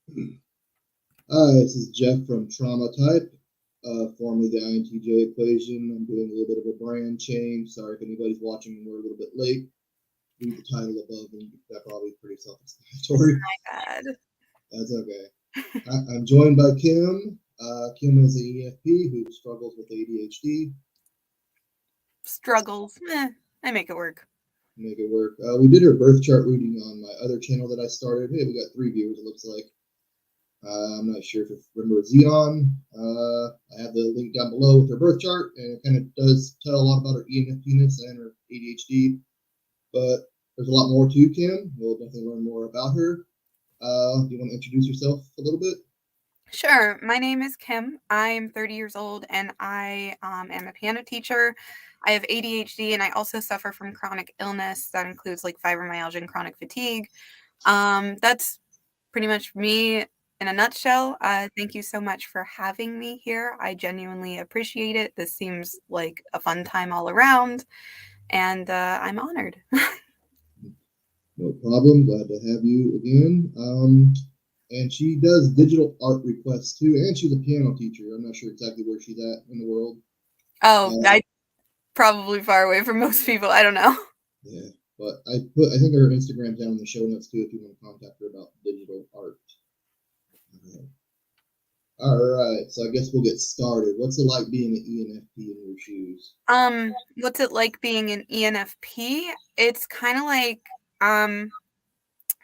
Hi, this is Jeff from Trauma Type, formerly the INTJ equation. I'm doing a little bit of a brand change. Sorry if anybody's watching and we're a little bit late. Read the title above, and that probably pretty self-explanatory. My bad. That's okay. I'm joined by Kim. Kim is an ENFP who struggles with ADHD. Struggles. I make it work. Make it work. We did her birth chart reading on my other channel that I started. Hey, we got 3 viewers, it looks like. I'm not sure if you remember Xeon. I have the link down below with her birth chart, and it kind of does tell a lot about her ENFPness and her ADHD. But there's a lot more to Kim. We'll definitely learn more about her. Do you want to introduce yourself a little bit? Sure. My name is Kim. I'm 30 years old, and I am a piano teacher. I have ADHD, and I also suffer from chronic illness that includes like fibromyalgia and chronic fatigue. That's pretty much me in a nutshell. Thank you so much for having me here. I genuinely appreciate it. This seems like a fun time all around, and I'm honored. No problem. Glad to have you again. And she does digital art requests too, and she's a piano teacher. I'm not sure exactly where she's at in the world. Oh, Uh, I probably far away from most people. I don't know. yeah, but I think her Instagram's down in the show notes too if you want to contact her about digital art. All right, so I guess we'll get started. What's it like being an ENFP in your shoes? What's it like being an ENFP? It's kind of like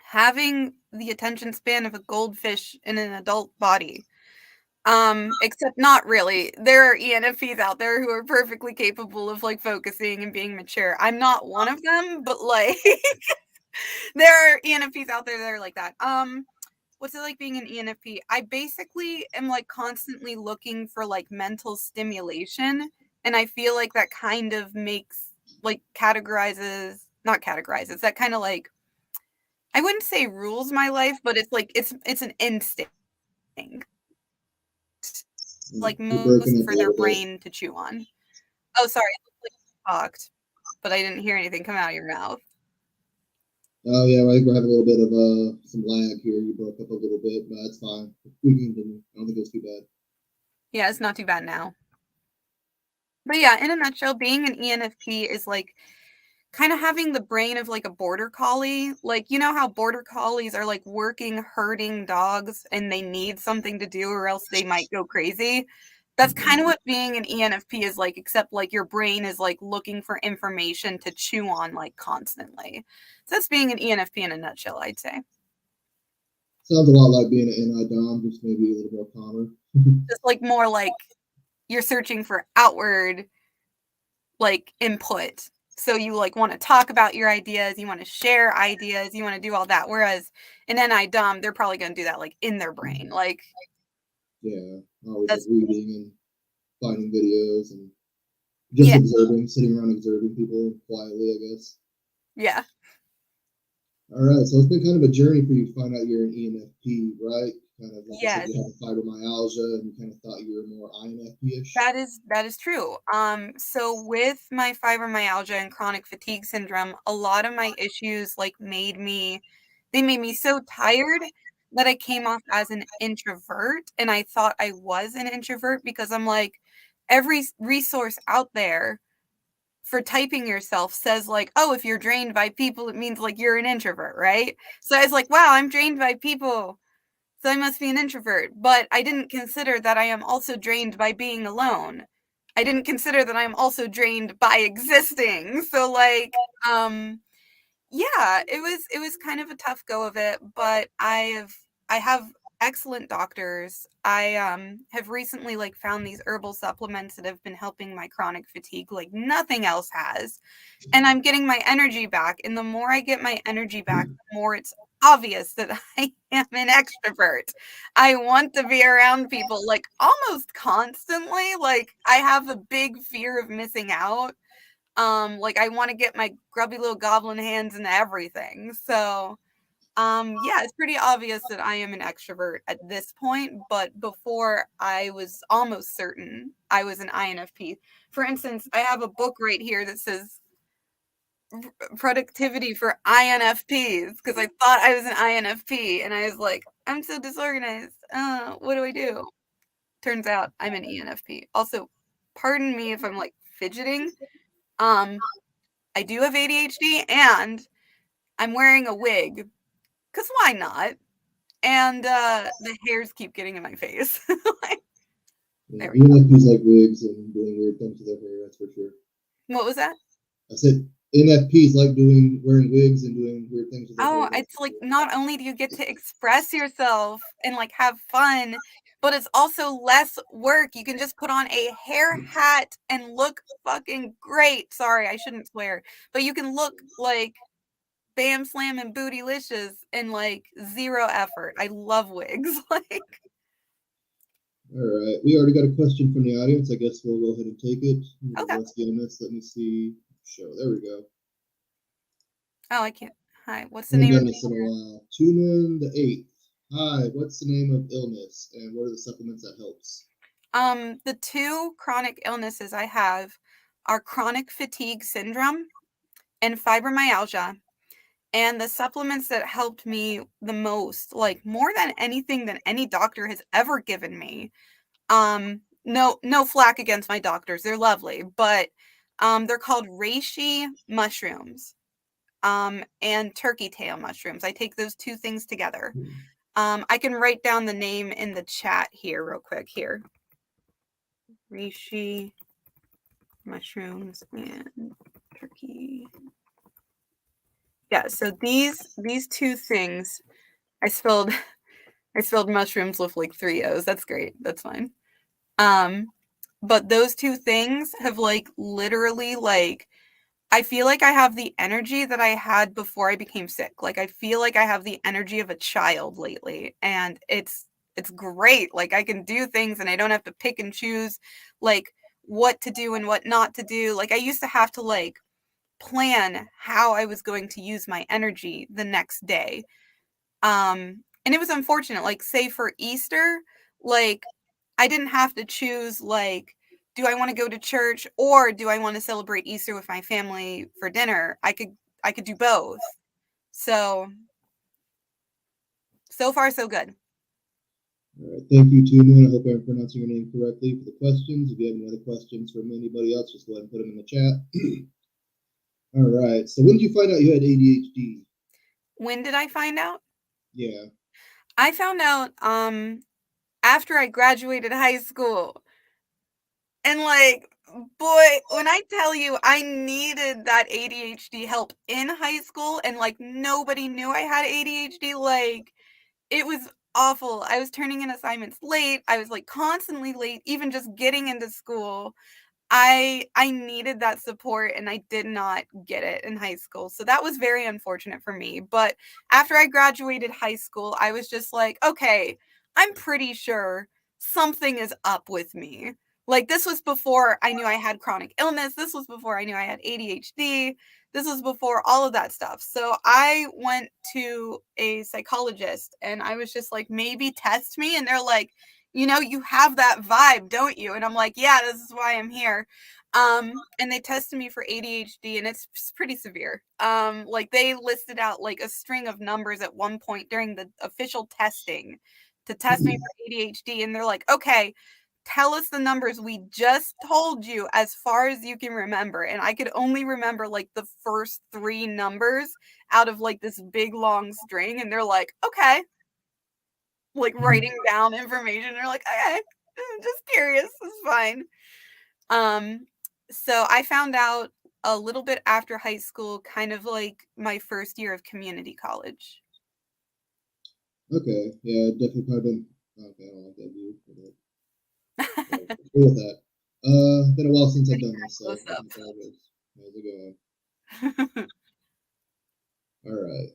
having the attention span of a goldfish in an adult body. Except not really. There are ENFPs out there who are perfectly capable of like focusing and being mature. I'm not one of them, but like there are ENFPs out there that are like that. What's it like being an ENFP? I basically am like constantly looking for like mental stimulation, and I feel like that kind of makes like not categorizes, that kind of like, I wouldn't say rules my life, but it's like it's an instinct, like You're most breaking up a for their little bit. brain to chew on. Oh, sorry, it looked like you talked, but I didn't hear anything come out of your mouth. Oh yeah, I think we're having a little bit of some lag here. You broke up a little bit, but that's fine. We can continue. I don't think it's too bad. Yeah, it's not too bad now. But yeah, in a nutshell, being an ENFP is like kind of having the brain of like a border collie. Like, you know how border collies are like working, herding dogs and they need something to do or else they might go crazy. That's kind of what being an ENFP is like, except like your brain is like looking for information to chew on like constantly. So that's being an ENFP in a nutshell, I'd say. Sounds a lot like being an NI Dom, just maybe a little more calmer. Just like more like you're searching for outward like input. So you like want to talk about your ideas, you want to share ideas, you want to do all that. Whereas in NI they're probably going to do that like in their brain. Like Yeah, always like that's reading and finding videos and just yeah, observing, sitting around observing people quietly, I guess. yeah. All right, so it's been kind of a journey for you to find out you're an ENFP, right? Kind of like I said, Yes. you had fibromyalgia, and you kind of thought you were more INFP-ish. That is true. So with my fibromyalgia and chronic fatigue syndrome, a lot of my issues like they made me so tired that I came off as an introvert, and I thought I was an introvert because I'm like every resource out there for typing yourself says like, oh, if you're drained by people, it means like you're an introvert, right? So I was like, wow, I'm drained by people, so I must be an introvert. But I didn't consider that I am also drained by being alone. I didn't consider that I'm also drained by existing. So like, yeah, it was kind of a tough go of it, but I have excellent doctors. I have recently like found these herbal supplements that have been helping my chronic fatigue like nothing else has. And I'm getting my energy back, and the more I get my energy back, the more it's obvious that I am an extrovert. I want to be around people like almost constantly. Like I have a big fear of missing out. Like I want to get my grubby little goblin hands into everything. So, yeah, it's pretty obvious that I am an extrovert at this point, but before I was almost certain I was an INFP. For instance, I have a book right here that says productivity for INFPs because I thought I was an INFP and I was like, I'm so disorganized. What do I do? Turns out I'm an ENFP. Also, pardon me if I'm like fidgeting. Um, I do have ADHD and I'm wearing a wig. Cause why not? And the hairs keep getting in my face. Like, Yeah, there we go. ENFPs like wigs and doing weird things with their hair, that's for sure. What was that? I said NFPs like wearing wigs and doing weird things with their hair, Oh, that's it's for like sure. not only do you get to express yourself and like have fun, but it's also less work. You can just put on a hair hat and look fucking great. Sorry, I shouldn't swear, but you can look like bam slam and bootylicious and like zero effort. I love wigs. Like, All right, we already got a question from the audience. I guess we'll go ahead and take it. okay. Let's get on this. Let me see. Show. There we go. Oh, I can't. Hi, what's the Haven't name of done this in a while. Tune in the 8th. Hi, what's the name of illness and what are the supplements that helps? the two chronic illnesses I have are chronic fatigue syndrome and fibromyalgia. And the supplements that helped me the most, like more than anything than any doctor has ever given me. No flack against my doctors. They're lovely, but they're called reishi mushrooms. And turkey tail mushrooms. I take those two things together. I can write down the name in the chat here real quick here. Reishi mushrooms and turkey. Yeah, so these two things I spelled mushrooms with like 3 O's. That's great. That's fine. Um, but those two things have like literally like I feel like I have the energy that I had before I became sick. Like I feel like I have the energy of a child lately and it's great. Like I can do things and I don't have to pick and choose like what to do and what not to do. Like I used to have to like plan how I was going to use my energy the next day. And it was unfortunate, like, say for Easter, like, I didn't have to choose, like, do I wanna go to church or do I wanna celebrate Easter with my family for dinner? I could do both. So, so far so good. All right, thank you, Tuna. I hope I'm pronouncing your name correctly for the questions. If you have any other questions from anybody else, just go ahead and put them in the chat. All right, so when did you find out you had ADHD? When did I find out? Yeah. I found out, after I graduated high school. And, like, boy, when I tell you I needed that ADHD help in high school and, like, nobody knew I had ADHD, like, it was awful. I was turning in assignments late. I was, like, constantly late, even just getting into school. I needed that support and I did not get it in high school. So that was very unfortunate for me. But after I graduated high school, I was just like, okay, I'm pretty sure something is up with me. Like this was before I knew I had chronic illness. This was before I knew I had ADHD. This was before all of that stuff. So I went to a psychologist and I was just like, maybe test me. And they're like, you have that vibe, don't you? And I'm like, yeah, this is why I'm here. And they tested me for ADHD and it's pretty severe. Like they listed out like a string of numbers at one point during the official testing to test me for ADHD. And they're like, okay, tell us the numbers we just told you as far as you can remember. And I could only remember like the first 3 numbers out of like this big long string. And they're like, okay, like writing down information. They're like, okay, just curious. It's fine. Um, so I found out a little bit after high school, kind of like my first year of community college. Okay. Yeah, definitely probably been. Okay, I don't like that view. But cool with that. Been a while since I've done this, so Close I up. apologize. How's it going? All right.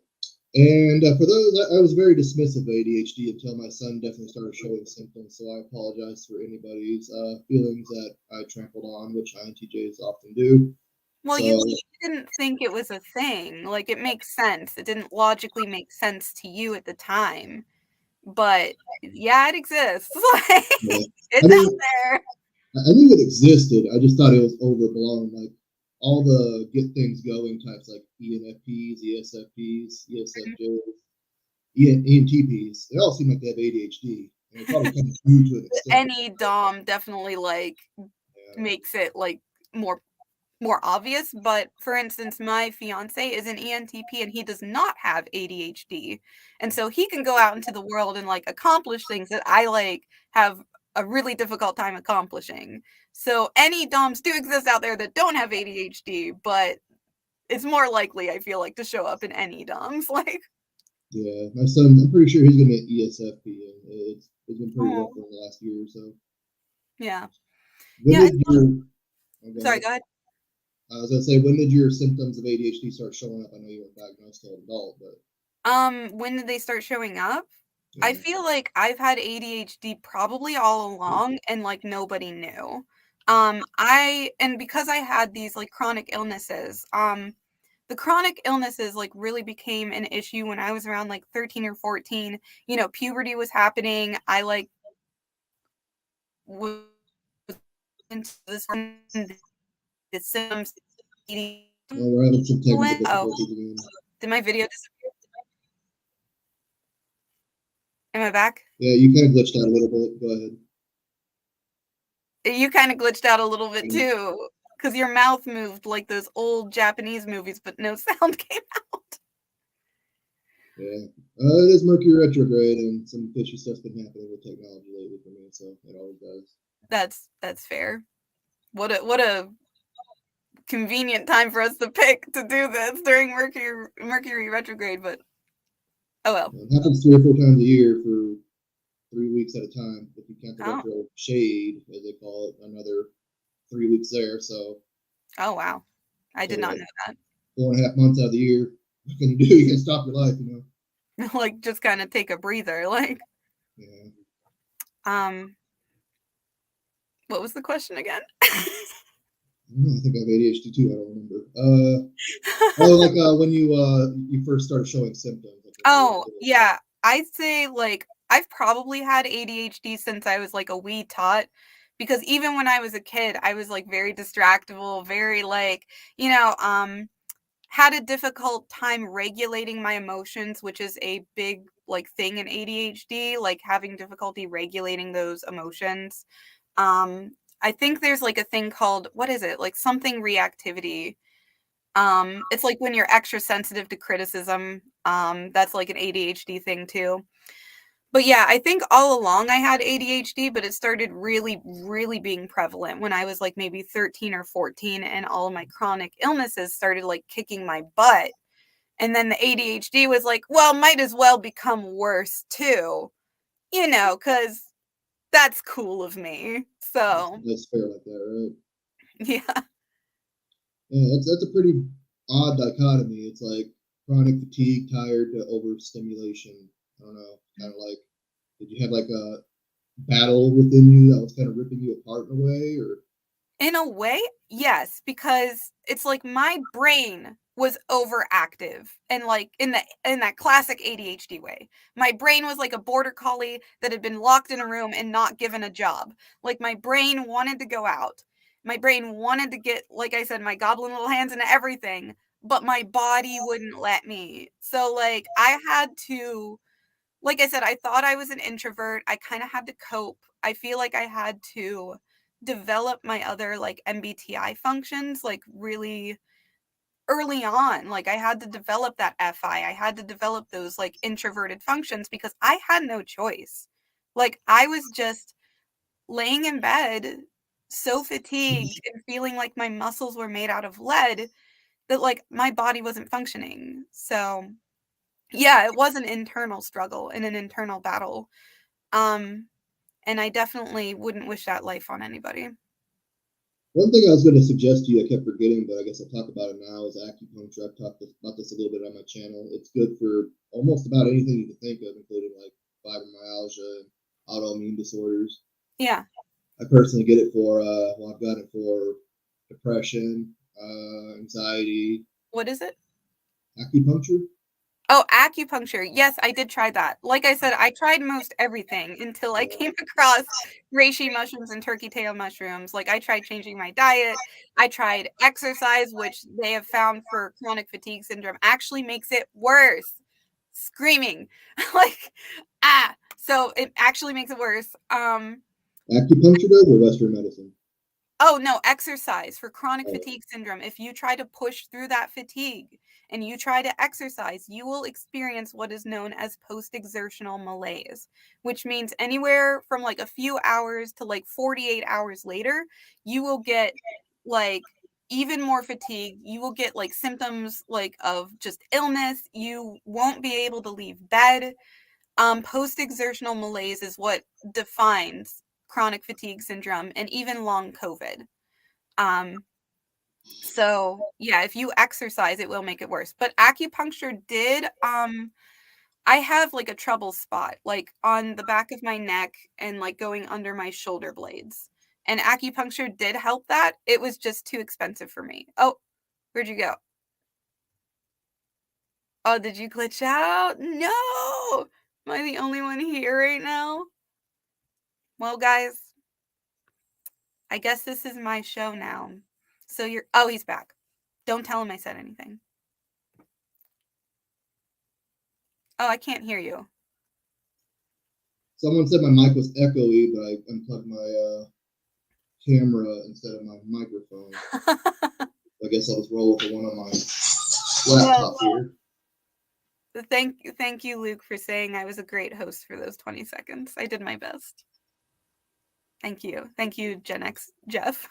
And for those, I was very dismissive of ADHD until my son definitely started showing symptoms. So I apologize for anybody's feelings that I trampled on, which INTJs often do. Well, So you didn't think it was a thing. Like it makes sense. It didn't logically make sense to you at the time. But yeah, it exists. Like yeah. I it's out mean, there. I knew it existed. I just thought it was overblown. Like all the get things going types, like ENFPs, ESFPs, ESFJs. ENTPs, they all seem like they have ADHD, and it probably comes through to an extent. Any dom definitely like Yeah, makes it like more obvious, but for instance, my fiance is an ENTP and he does not have ADHD. And so he can go out into the world and like accomplish things that I like have a really difficult time accomplishing. So any DOMs do exist out there that don't have ADHD, but it's more likely, I feel like, to show up in any DOMs. Like, yeah. My son, I'm pretty sure he's gonna be an ESFP, and it's been pretty rough oh, for the last year or so. yeah. When Yeah, did your oh, go sorry, ahead. go ahead. I was gonna say, when did your symptoms of ADHD start showing up? I know you weren't diagnosed till adult, but When did they start showing up? I yeah. feel like I've had ADHD probably all along and like nobody knew. And because I had these like chronic illnesses, the chronic illnesses like really became an issue when I was around like 13 or 14. You know, puberty was happening. I like was into this the symptoms. Well, we're having some technical Oh, difficulties again. did my video disappear? Am I back? Yeah, you kind of glitched out a little bit. Go ahead. You kinda glitched out a little bit Yeah. too, because your mouth moved like those old Japanese movies, but no sound came out. Yeah. It is Mercury retrograde, and some fishy stuff's been happening with technology lately for me, so it always does. That's fair. What a convenient time for us to pick to do this during Mercury retrograde, but oh well. It happens 3 or 4 times a year for 3 weeks at a time. If you count the Oh, retro shade, as they call it, another 3 weeks there. oh wow. I So did not like know 4.5 months out of the year, what can you do? You can stop your life, you know. that. Like, just kinda take a breather, like, Yeah. um, what was the question again? I don't know. I think I have ADHD too. I don't remember. Oh, like when you first started showing symptoms, like when you were a Oh, kid. yeah. I'd say, like, I've probably had ADHD since I was, like, a wee tot, because even when I was a kid, I was, like, very distractible, very, like, you know, had a difficult time regulating my emotions, which is a big, like, thing in ADHD, like, having difficulty regulating those emotions. Um, I think there's, like, a thing called what is it? Like, something reactivity. It's like when you're extra sensitive to criticism, that's like an ADHD thing too. But yeah, I think all along I had ADHD, but it started really, really being prevalent when I was like maybe 13 or 14, and all of my chronic illnesses started like kicking my butt. And then the ADHD was like, well, might as well become worse too, because that's cool of me. So, That's fair like that, right? yeah. Yeah, that's a pretty odd dichotomy. It's like chronic fatigue, tired to overstimulation. I don't know. Kind of like, did you have like a battle within you that was kind of ripping you apart in a way, or In a way, yes, because it's like my brain was overactive and like in that classic ADHD way. My brain was like a border collie that had been locked in a room and not given a job. Like my brain wanted to go out. My brain wanted to get, like I said, my goblin little hands into everything, but my body wouldn't let me. So like I had to, like I said, I thought I was an introvert. I kind of had to cope. I feel like I had to develop my other like MBTI functions like really early on. Like I had to develop that FI. I had to develop those like introverted functions because I had no choice. Like I was just laying in bed so fatigued and feeling like my muscles were made out of lead that like my body wasn't functioning. So, yeah, it was an internal struggle and an internal battle. Um, and I definitely wouldn't wish that life on anybody. one thing I was going to suggest to you, I kept forgetting, but I guess I'll talk about it now, is acupuncture. I've talked about this a little bit on my channel. It's good for almost about anything you can think of, including like fibromyalgia and autoimmune disorders. Yeah. I personally get it for, well, I've got it for depression, anxiety, What is it? acupuncture. Oh, acupuncture. Yes, I did try that. Like I said, I tried most everything until I came across reishi mushrooms and turkey tail mushrooms. Like I tried changing my diet. I tried exercise, which they have found for chronic fatigue syndrome actually makes it worse. screaming. Like, so it actually makes it worse. Acupuncture does or Western medicine? Oh, no, exercise for chronic Oh, fatigue syndrome. If you try to push through that fatigue and you try to exercise, you will experience what is known as post-exertional malaise, which means anywhere from like a few hours to like 48 hours later, you will get like even more fatigue. You will get like symptoms like of just illness. You won't be able to leave bed. Post-exertional malaise is what defines chronic fatigue syndrome and even long COVID. So yeah, if you exercise, it will make it worse. But acupuncture did, I have like a trouble spot, like on the back of my neck and like going under my shoulder blades. And acupuncture did help that. It was just too expensive for me. Oh, where'd you go? Oh, did you glitch out? No! Am I the only one here right now? Well, guys, I guess this is my show now. So oh, he's back. Don't tell him I said anything. Oh, I can't hear you. someone said my mic was echoey, but I unplugged my camera instead of my microphone. I guess I'll just roll with the one on my laptop here. Thank you, Luke, for saying I was a great host for those 20 seconds. I did my best. Thank you, Gen X Jeff.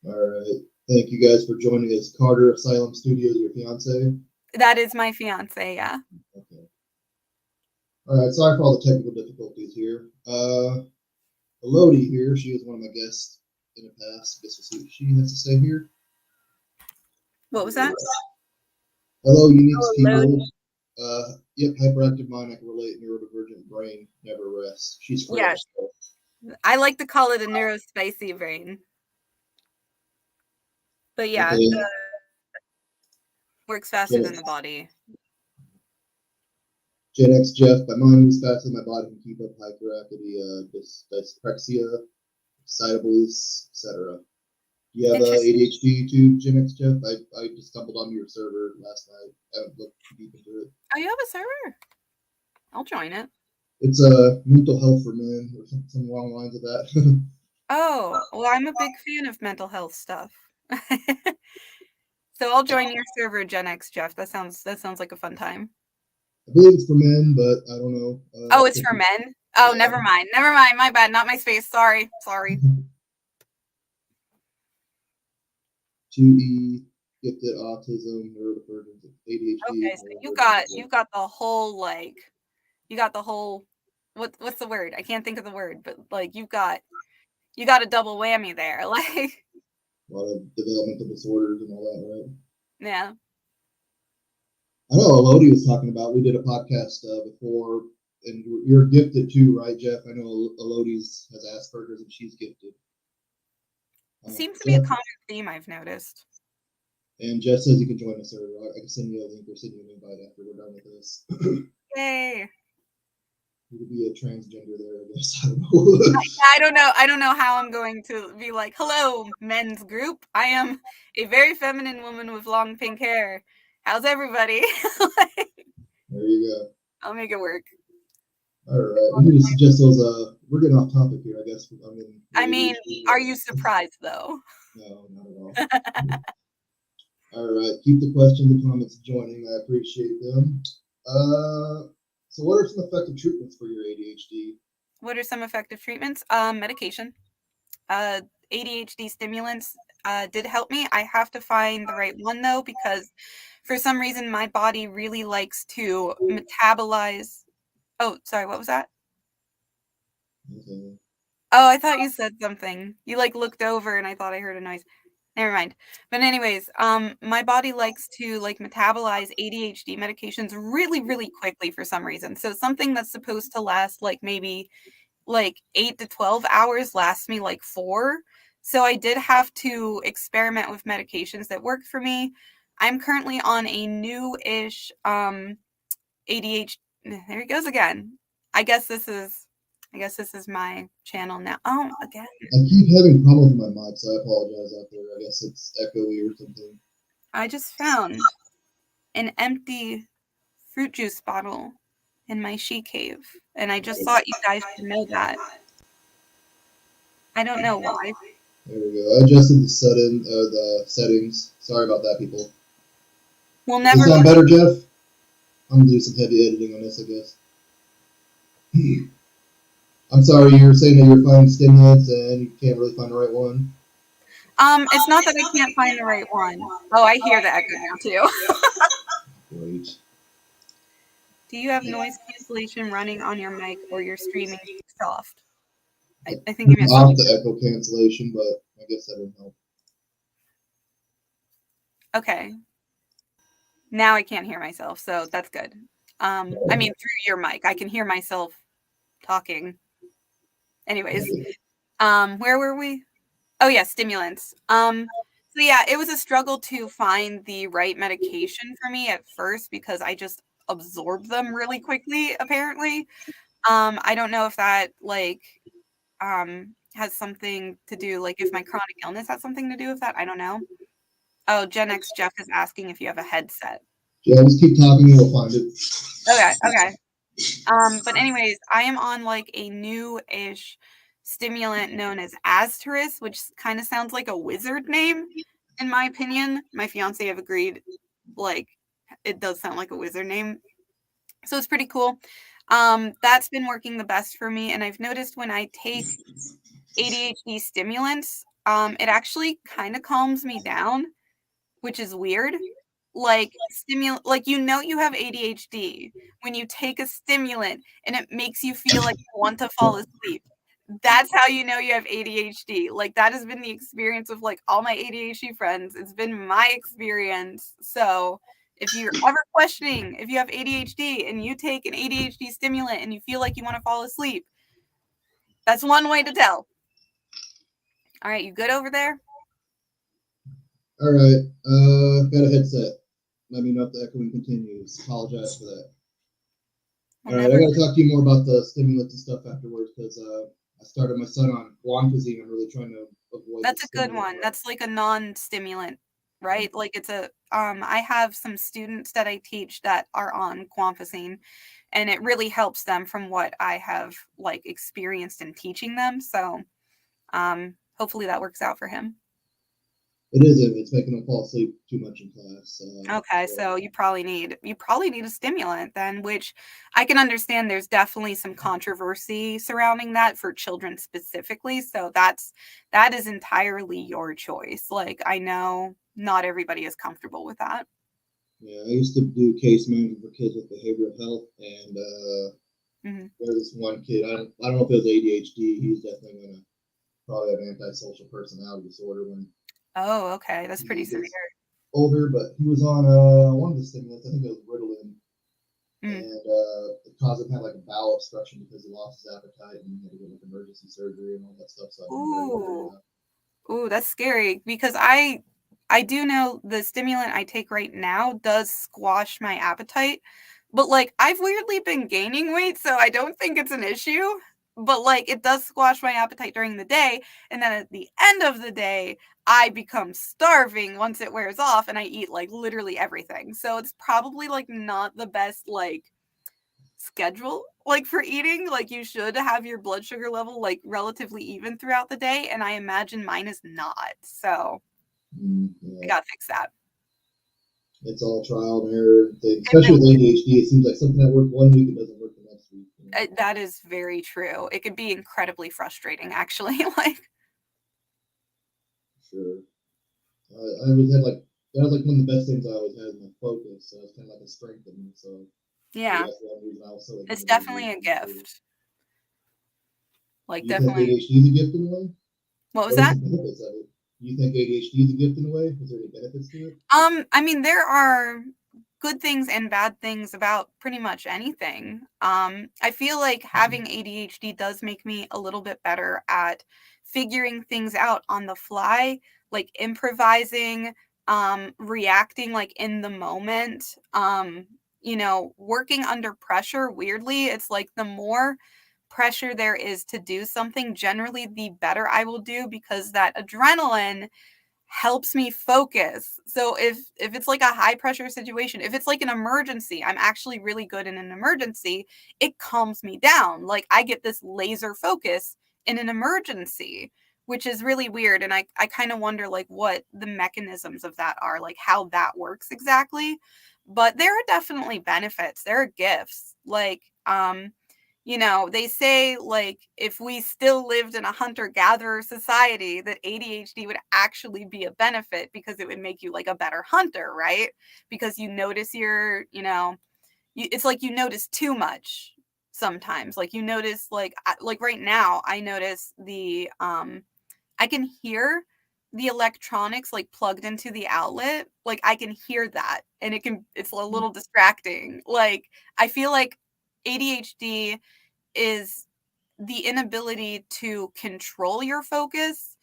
All right, thank you guys for joining us. Carter, Asylum Studios, your fiance? That is my fiance, yeah. Okay. All right, sorry for all the technical difficulties here. Elodie here, she was one of my guests in the past. I guess we'll see what she has to say here. What was that? Hello, Unix people. Yep, hyperactive mind, I can relate. Neurodivergent brain never rests. She's French. Yes. So. I like to call it a neurospicy brain. But yeah, okay. Works faster than the body. Gen X Jeff, my mind moves faster than my body can keep up hyperactivity, dyspraxia, excitables, etc. Do you have ADHD too, Gen X Jeff? I just stumbled onto your server last night. I haven't looked deep into it. Oh, you have a server? I'll join it. It's a mental health for men or something along the lines of that. Oh, well, I'm a big fan of mental health stuff. So I'll join your server, Gen X Jeff. That sounds like a fun time. I believe it's for men, but I don't know. Oh, it's for men? Oh, yeah. Never mind. My bad. Not my space. Sorry. 2E, gifted autism, neurodivergent, ADHD. Okay, so you got the whole what's the word? I can't think of the word, but like you got a double whammy there. Like a lot of developmental disorders and all that, right? Yeah. I know Elodie was talking about, we did a podcast before, and you're gifted too, right, Jeff? I know Elodie's has Asperger's and she's gifted. Seems to be a common theme I've noticed. And Jeff says you can join the server. I can send you a link or send you an invite after we're done with this. Yay. You could be a transgender there, I guess. I don't know. I don't know how I'm going to be like, hello, men's group. I am a very feminine woman with long pink hair. How's everybody? There you go. I'll make it work. All right. We need to suggest those. We're getting off topic here, I guess. I mean, are you surprised though? No, not at all. All right. Keep the questions and comments joining. I appreciate them. So what are some effective treatments for your ADHD? What are some effective treatments? Medication. ADHD stimulants did help me. I have to find the right one though, because for some reason my body really likes to metabolize. Oh, sorry, what was that? Okay. Oh, I thought you said something. You like looked over and I thought I heard a noise. Never mind. But anyways, my body likes to like metabolize ADHD medications really, really quickly for some reason. So something that's supposed to last like maybe like 8 to 12 hours lasts me like 4. So I did have to experiment with medications that worked for me. I'm currently on a new-ish ADHD. There he goes again. I guess this is my channel now. Oh, again. I keep having problems with my mic, so I apologize out there. I guess it's echoey or something. I just found an empty fruit juice bottle in my she cave, and I just thought you guys should know that. I don't know why. There we go. I adjusted the settings. Sorry about that, people. We'll Does this never sound look. better, Jeff? I'm gonna do some heavy editing on this, I guess. I'm sorry, you were saying that you're finding stimulants and you can't really find the right one. It's not that I can't find the right one. Oh, I hear the echo now too. Great. Do you have noise cancellation running on your mic or your streaming soft? I think you meant Off the echo cancellation, but I guess that would help. Okay. Now I can't hear myself, so that's good. I mean, through your mic, I can hear myself talking. Anyways, where were we? Oh yeah, stimulants. So yeah, it was a struggle to find the right medication for me at first because I just absorbed them really quickly, apparently. I don't know if that has something to do, like if my chronic illness has something to do with that. I don't know. Oh, Gen X Jeff is asking if you have a headset. Yeah, just keep talking and we'll find it. Okay. But anyways, I am on like a new-ish stimulant known as Asteris, which kind of sounds like a wizard name, in my opinion. My fiance have agreed, like, it does sound like a wizard name. So it's pretty cool. That's been working the best for me, and I've noticed when I take ADHD stimulants, it actually kind of calms me down, which is weird. Like like you have ADHD when you take a stimulant and it makes you feel like you want to fall asleep. That's how you know you have ADHD. Like that has been the experience of like all my ADHD friends. It's been my experience. So if you're ever questioning if you have ADHD and you take an ADHD stimulant and you feel like you want to fall asleep, that's one way to tell. All right, you good over there? All right. Got a headset. Let me know if the echoing continues. Apologize for that. All right, I got to talk to you more about the stimulants and stuff afterwards because I started my son on guanfacine. I'm really trying to avoid. That's a good one. That's like a non-stimulant, right? Like it's a I have some students that I teach that are on guanfacine, and it really helps them from what I have like experienced in teaching them. So hopefully that works out for him. It isn't. It's making him fall asleep too much in class. Okay, so you probably need a stimulant then, which I can understand. There's definitely some controversy surrounding that for children specifically. So that is entirely your choice. Like I know not everybody is comfortable with that. Yeah, I used to do case management for kids with behavioral health, and there's this one kid. I don't know if it was ADHD. He's definitely gonna probably have antisocial personality disorder when. Oh, okay, that's pretty severe. Older, but he was on one of the stimulants. I think it was Ritalin, and it caused him to have like a bowel obstruction because he lost his appetite and he had to get like emergency surgery and all that stuff. So Ooh, that's scary because I do know the stimulant I take right now does squash my appetite, but like I've weirdly been gaining weight, so I don't think it's an issue. But like it does squash my appetite during the day, and then at the end of the day, I become starving once it wears off and I eat like literally everything. So it's probably like not the best like schedule like for eating. Like you should have your blood sugar level like relatively even throughout the day, and I imagine mine is not. So I gotta fix that. It's all trial and error thing, especially with ADHD. It seems like something that worked one week and doesn't work the next week. That is very true. It could be incredibly frustrating, actually. Like, sure, I always had like that was like one of the best things I always had in my focus. So it's kind of like a strength in me. So yeah, that's one reason I was so. it's definitely a gift. Like, you definitely. think ADHD is a gift in a way? What was that? The benefits of it? Do you think ADHD is a gift in a way? Is there any benefits to it? I mean, there are good things and bad things about pretty much anything. I feel like having ADHD does make me a little bit better at figuring things out on the fly, like improvising, reacting like in the moment, working under pressure. Weirdly, it's like the more pressure there is to do something, generally the better I will do because that adrenaline helps me focus. So if it's like a high pressure situation, if it's like an emergency, I'm actually really good in an emergency, it calms me down. Like I get this laser focus in an emergency, which is really weird. And I kind of wonder like what the mechanisms of that are, like how that works exactly. But there are definitely benefits. There are gifts. Like, they say like if we still lived in a hunter-gatherer society, that ADHD would actually be a benefit because it would make you like a better hunter, right? Because you notice it's like you notice too much sometimes. Like you notice like right now I notice I can hear the electronics like plugged into the outlet. Like I can hear that and it's a little distracting. Like I feel like ADHD is the inability to control your focus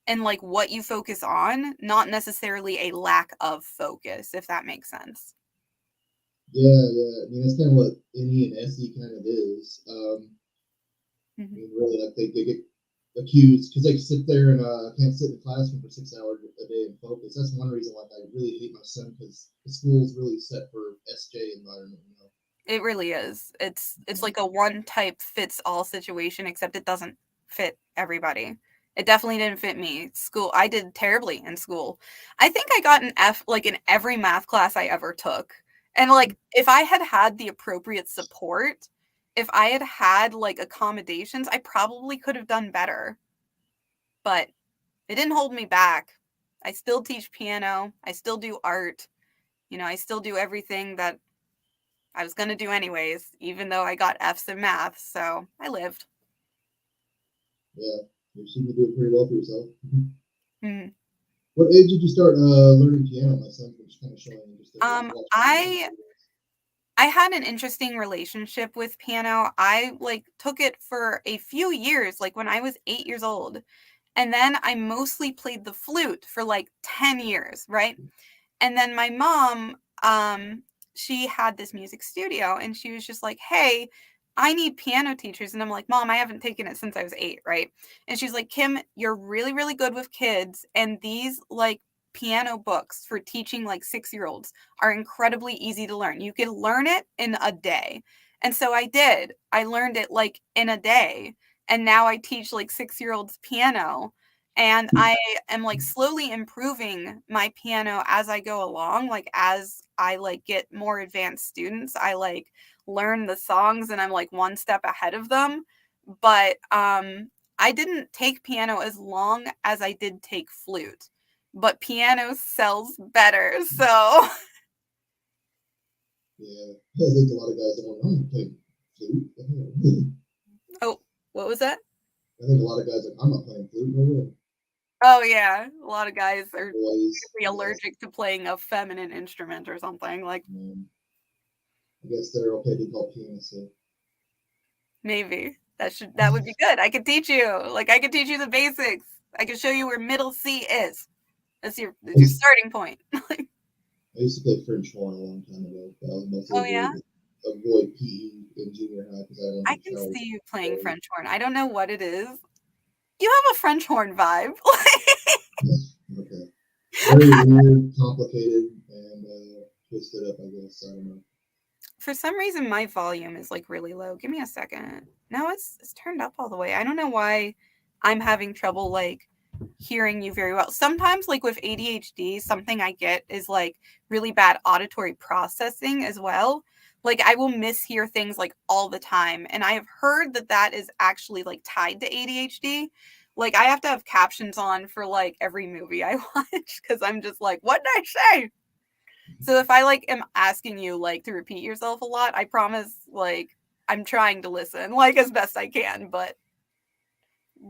and like what you focus on, not necessarily a lack of focus, if that makes sense. Yeah, yeah. I mean, that's kind of what NE and SE kind of is. I Mhm. mean, really, like they get accused because they sit there and can't sit in the classroom for 6 hours a day and focus. That's one reason like I really hate my son because the school's really set for SJ environment. It really is. It's like a one type fits all situation, except it doesn't fit everybody. It definitely didn't fit me. School, I did terribly in school. I think I got an F like in every math class I ever took. And like if I had had the appropriate support, if I had had like accommodations, I probably could have done better. But it didn't hold me back. I still teach piano. I still do art. I still do everything that I was going to do anyways, even though I got F's in math. So I lived. Yeah, you seem to do it pretty well for yourself. Mm. What age did you start learning piano? My son was kind of showing interest in Um, watching YouTube I videos. I had an interesting relationship with piano. I like took it for a few years, like when I was 8 years old. And then I mostly played the flute for like 10 years, right? And then my mom, she had this music studio and she was just like, "Hey, I need piano teachers." And I'm like, "Mom, I haven't taken it since I was 8, right?" And she's like, "Kim, you're really, really good with kids. And these like piano books for teaching like 6-year-olds are incredibly easy to learn. You can learn it in a day." And so I did. I learned it like in a day. And now I teach like 6-year-olds piano. And I am like slowly improving my piano as I go along. Like as I like get more advanced students, I like learn the songs and I'm like one step ahead of them. But I didn't take piano as long as I did take flute. But piano sells better. So Yeah, I think a lot of guys don't want to play flute. oh, what was that? I think a lot of guys like I'm not playing flute. No way. Oh yeah. A lot of guys are Boys, really yeah. allergic to playing a feminine instrument or something. Like I guess they're okay to call pianists. So. maybe. That would be good. I could teach you. Like I could teach you the basics. I could show you where middle C is. I That's your used, starting point. I used to play French horn a long time ago. But I was mostly Oh yeah? avoid PE in junior high because I don't I get can showers. see you playing French horn. I don't know what it is. You have a French horn vibe. Okay. Very weird, complicated, and twisted up, I guess. I don't know. For some reason my volume is like really low. Give me a second. No, it's turned up all the way. I don't know why I'm having trouble like hearing you very well. Sometimes like with ADHD, something I get is like really bad auditory processing as well. Like I will mishear things like all the time and I have heard that that is actually like tied to ADHD. Like I have to have captions on for like every movie I watch cuz I'm just like, "What did I say?" So if I like am asking you like to repeat yourself a lot, I promise like I'm trying to listen like as best I can, but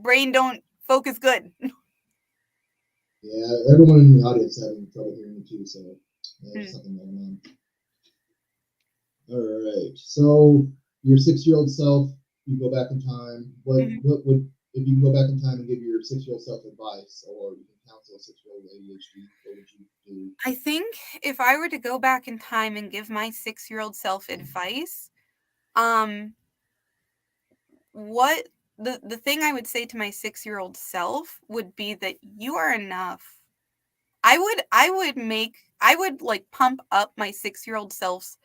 brain don't focus good. Yeah, everyone in the audience having trouble hearing me too, so there's Mm, something going on. All right. So your 6-year-old self, you go back in time. mhm. What would if you can go back in time and give your 6-year-old self advice, or you can counsel a 6-year-old with ADHD? What would you do? I think if I were to go back in time and give my 6-year-old self advice, um what the thing I would say to my 6-year-old self would be that you are enough. I would like pump up my 6-year-old self's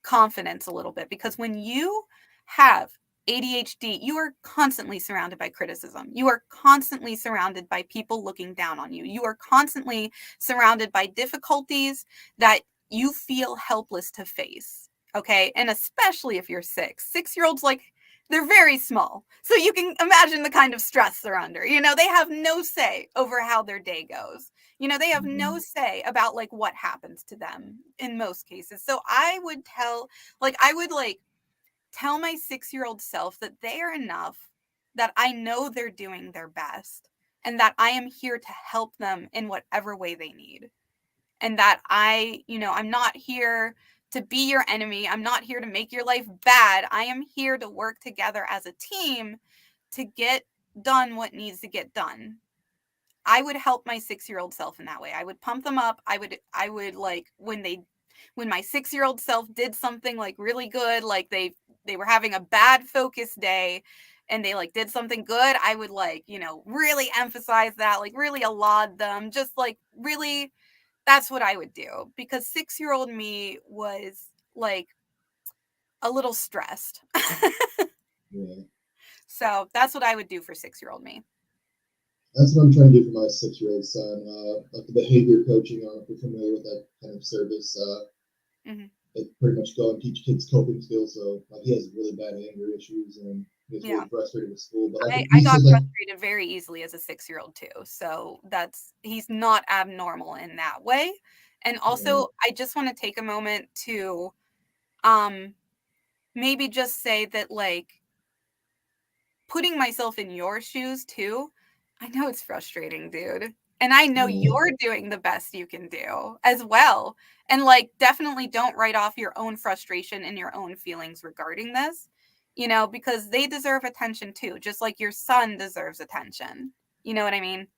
confidence a little bit, because when you have ADHD, you are constantly surrounded by criticism. You are constantly surrounded by people looking down on you. You are constantly surrounded by difficulties that you feel helpless to face. Okay. And especially if you're 6-year-olds, like, they're very small. So you can imagine the kind of stress they're under. They have no say over how their day goes. They have no say about like what happens to them in most cases. So I would like tell my 6-year-old self that they are enough, that I know they're doing their best, and that I am here to help them in whatever way they need. And that I'm not here to be your enemy. I'm not here to make your life bad. I am here to work together as a team to get done what needs to get done. I would help my 6-year-old self in that way. I would pump them up. I would like when my 6-year-old self did something like really good, like they were having a bad focus day and they like did something good, I would like, really emphasize that, like really laud them, just like really, that's what I would do, because 6-year-old me was like a little stressed. Yeah. So that's what I would do for 6-year-old me. That's what I'm trying to do for my 6-year-old son. Like the behavior coaching, I don't know if you're familiar with that kind of service. Mm-hmm. They pretty much go and teach kids coping skills. So like he has really bad anger issues and he's Yeah. really frustrated with school. But like I he got says, like, frustrated very easily as a 6-year-old too. So he's not abnormal in that way. And yeah, also, I just want to take a moment to um maybe just say that, like, putting myself in your shoes too, I know it's frustrating, dude. And I know yeah, you're doing the best you can do as well. And like, definitely don't write off your own frustration and your own feelings regarding this, because they deserve attention too, just like your son deserves attention. You know what I mean?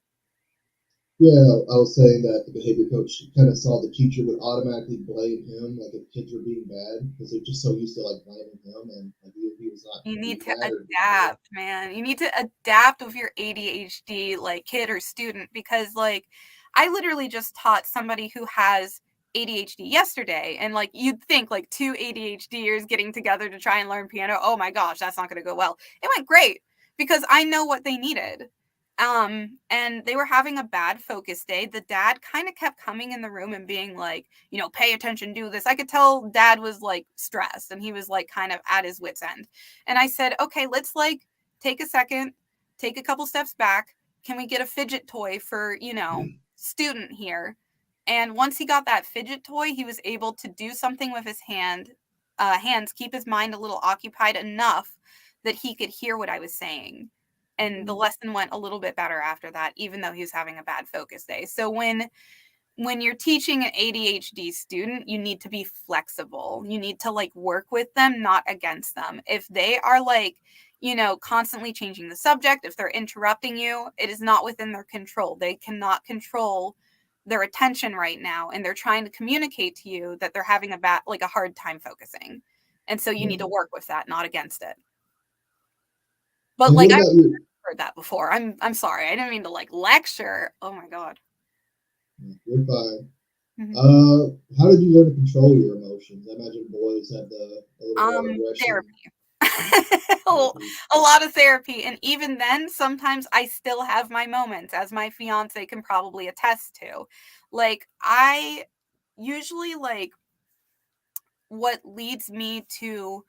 yeah. I was saying that the behavior coach kind of saw the teacher would automatically blame him, like if kids were being bad, because they're just so used to like blaming him, and like if he was not You need being to bad or being good. adapt, man. You need to adapt with your ADHD, like, kid or student, because, like, I literally just taught somebody who has ADHD yesterday, and, like, you'd think, like, 2 ADHDers getting together to try and learn piano, oh my gosh, that's not gonna go well. It went great because I know what they needed. And they were having a bad focus day. The dad kind of kept coming in the room and being like, pay attention, do this. I could tell dad was like stressed and he was like kind of at his wit's end. And I said, okay, let's like take a second, take a couple steps back. Can we get a fidget toy for, student here? And once he got that fidget toy, he was able to do something with his hands, keep his mind a little occupied enough that he could hear what I was saying. And the Mhm. lesson went a little bit better after that, even though he was having a bad focus day. So when you're teaching an ADHD student, you need to be flexible. You need to like work with them, not against them. If they are like, constantly changing the subject, if they're interrupting you, it is not within their control. They cannot control their attention right now. And they're trying to communicate to you that they're having a hard time focusing. And so you need to Yeah. work with that, not against it. But And like what I've about your? heard that before. I'm sorry. I didn't mean to like lecture. Oh my God. You're fine. Mhm. How did you learn to control your emotions? I imagine boys have a little more aggression. Therapy. Therapy. A lot of therapy. And even then, sometimes I still have my moments, as my fiance can probably attest to. Like, I usually, like, what leads me to,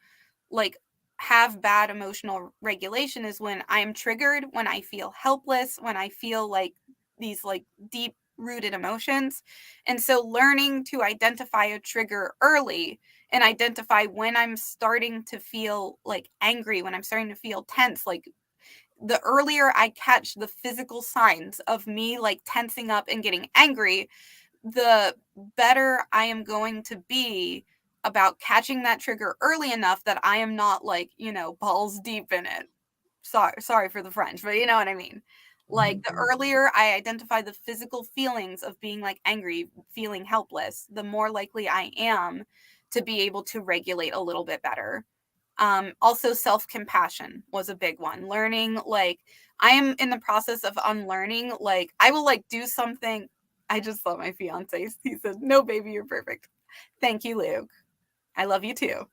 like, have bad emotional regulation is when I am triggered, when I feel helpless, when I feel like these, like, deep rooted emotions. And so learning to identify a trigger early and identify when I'm starting to feel like angry, when I'm starting to feel tense, like the earlier I catch the physical signs of me like tensing up and getting angry, the better I am going to be about catching that trigger early enough that I am not like, balls deep in it. Sorry for the French, but you know what I mean. Like, the earlier I identify the physical feelings of being like angry, feeling helpless, the more likely I am to be able to regulate a little bit better. Also, self-compassion was a big one. Learning, like, I am in the process of unlearning, like, I will like do something. I just saw my fiance. He said, "No, baby, you're perfect." Thank you, Luke. I love you too.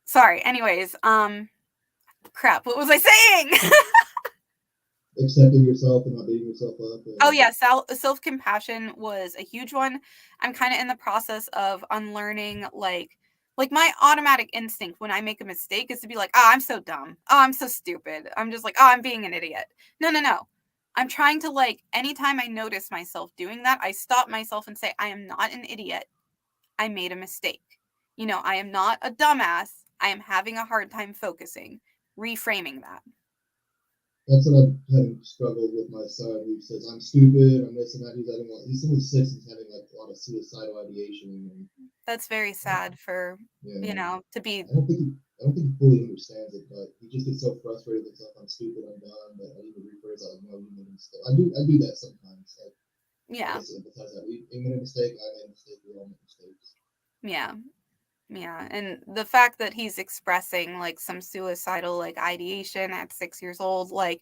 Sorry. Anyways, crap. What was I saying? Accepting yourself and not beating yourself up. Oh yeah, self-compassion was a huge one. I'm kind of in the process of unlearning like my automatic instinct when I make a mistake is to be like, "Oh, I'm so dumb. Oh, I'm so stupid." I'm just like, "Oh, I'm being an idiot." No, no, no. I'm trying to like anytime I notice myself doing that, I stop myself and say, "I am not an idiot. I made a mistake. I am not a dumbass. I am having a hard time focusing." Reframing that. That's what I'm having struggled with my son. He says I'm stupid. I'm this and that. He's only 6. He's having like a lot of suicidal ideation. And That's very sad for, yeah, to be. I don't think he fully understands it, but he just gets so frustrated with himself. I'm stupid. I'm dumb. But I need to rephrase like, no, you made a mistake. I do that sometimes. Like I Yeah. guess emphasize that we made a mistake. I made a mistake. We all make mistakes. Yeah. Yeah, and the fact that he's expressing like some suicidal like ideation at 6 years old, like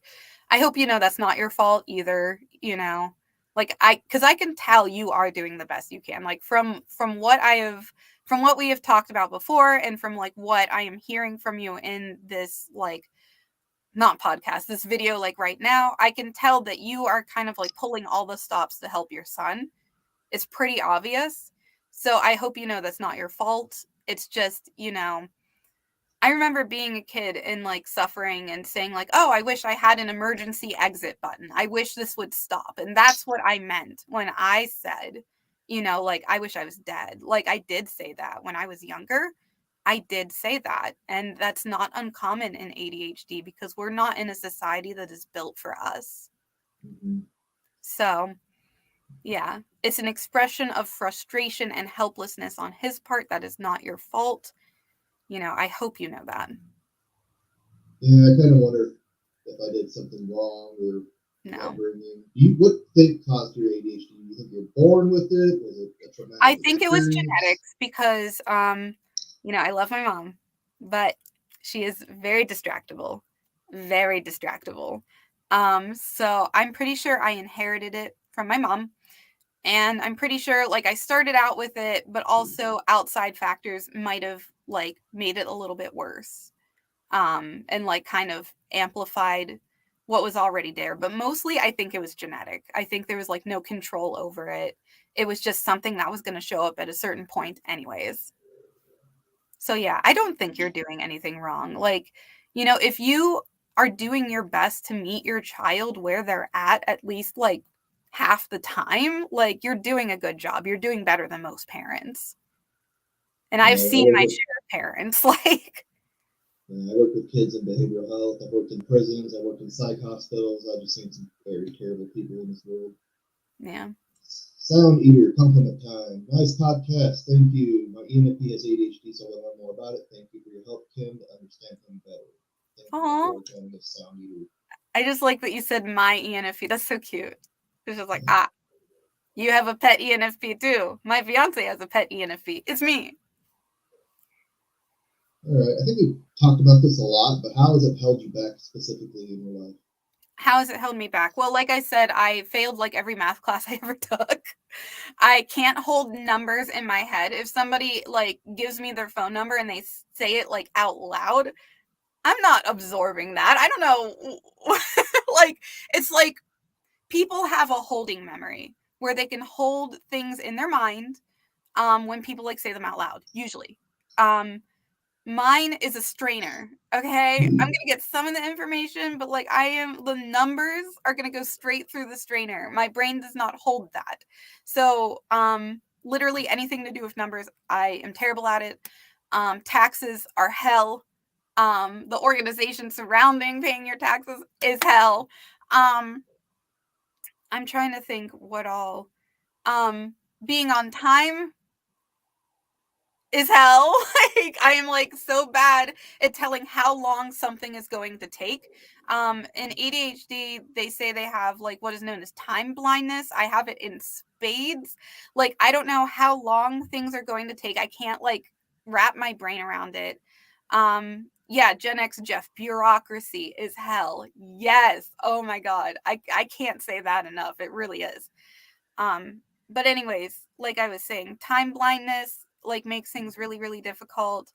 I hope that's not your fault either. Like cuz I can tell you are doing the best you can. Like from what we have talked about before and from like what I am hearing from you in this like not podcast, this video like right now, I can tell that you are kind of like pulling all the stops to help your son. It's pretty obvious. So I hope that's not your fault. It's just. I remember being a kid and like suffering and saying like, "Oh, I wish I had an emergency exit button. I wish this would stop." And that's what I meant when I said, like I wish I was dead. Like I did say that when I was younger. I did say that. And that's not uncommon in ADHD because we're not in a society that is built for us. Mm-hmm. So, yeah, it's an expression of frustration and helplessness on his part. That is not your fault. I hope you know that. Yeah, I kind of wonder if I did something wrong or the No. upbringing. What think caused your ADHD? Do you think you're born with it? Was it a traumatic I think it was experience? genetics because I love my mom, but she is very distractible. Very distractible. So I'm pretty sure I inherited it from my mom. And I'm pretty sure like I started out with it, but also outside factors might have like made it a little bit worse. And like kind of amplified what was already there. But mostly, I think it was genetic. I think there was like no control over it. It was just something that was going to show up at a certain point, anyways. So, yeah, I don't think you're doing anything wrong. Like, if you are doing your best to meet your child where they're at least like half the time, like you're doing a good job. You're doing better than most parents. And I've Yeah, seen my share of parents, like, I worked with kids in behavioral health. I've worked in prisons. I've worked in psych hospitals. I've just seen some very terrible people in this world. yeah. Sound Eater, compliment time. Nice podcast. Thank you. My ENFP has ADHD, so I want to learn more about it. Thank you for your help, Kim, to understand him better. Thank you Aw. for joining us, Sound Eater. I just like that you said my ENFP. That's so cute. It's just like, you have a pet ENFP too. My fiance has a pet ENFP. It's me. All right. I think we've talked about this a lot, but how has it held you back specifically in your life? How has it held me back? Well, like I said, I failed like every math class I ever took. I can't hold numbers in my head. If somebody like gives me their phone number and they say it like out loud, I'm not absorbing that. I don't know. Like, it's like people have a holding memory where they can hold things in their mind when people like say them out loud, usually. Mine is a strainer. Okay. I'm gonna get some of the information, but like the numbers are gonna go straight through the strainer. My brain does not hold that. So literally anything to do with numbers, I am terrible at it. Taxes are hell. The organization surrounding paying your taxes is hell. Um, I'm trying to think what all. Being on time is hell. Like I am like so bad at telling how long something is going to take. In ADHD, they say they have like what is known as time blindness. I have it in spades. Like I don't know how long things are going to take. I can't like wrap my brain around it. Yeah, Gen X Jeff, bureaucracy is hell. Yes. Oh my god. I can't say that enough. It really is. But anyways, like I was saying, time blindness like makes things really, really difficult.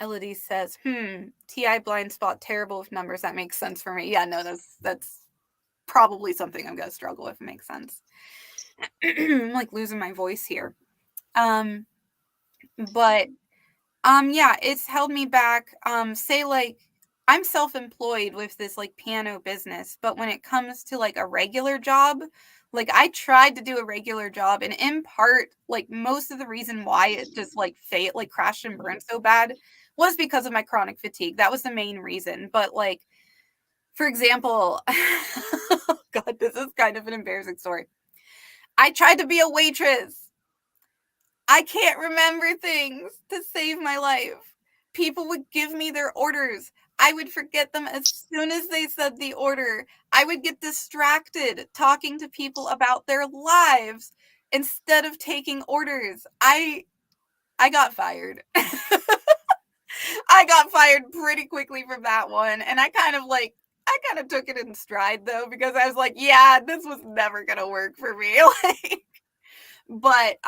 Elodie says, TI blind spot, terrible with numbers. That makes sense for me. Yeah, no, that's probably something I'm gonna struggle with. It makes sense. I'm like losing my voice here. But yeah, it's held me back. Say like I'm self-employed with this like piano business, but when it comes to like a regular job, like I tried to do a regular job, and in part, like most of the reason why it just like crashed and burned so bad was because of my chronic fatigue. That was the main reason. But like, for example, God, this is kind of an embarrassing story. I tried to be a waitress. I can't remember things to save my life. People would give me their orders. I would forget them as soon as they said the order. I would get distracted talking to people about their lives instead of taking orders. I got fired. I got fired pretty quickly from that one, and I kind of took it in stride though, because I was like, yeah, this was never going to work for me. Like, but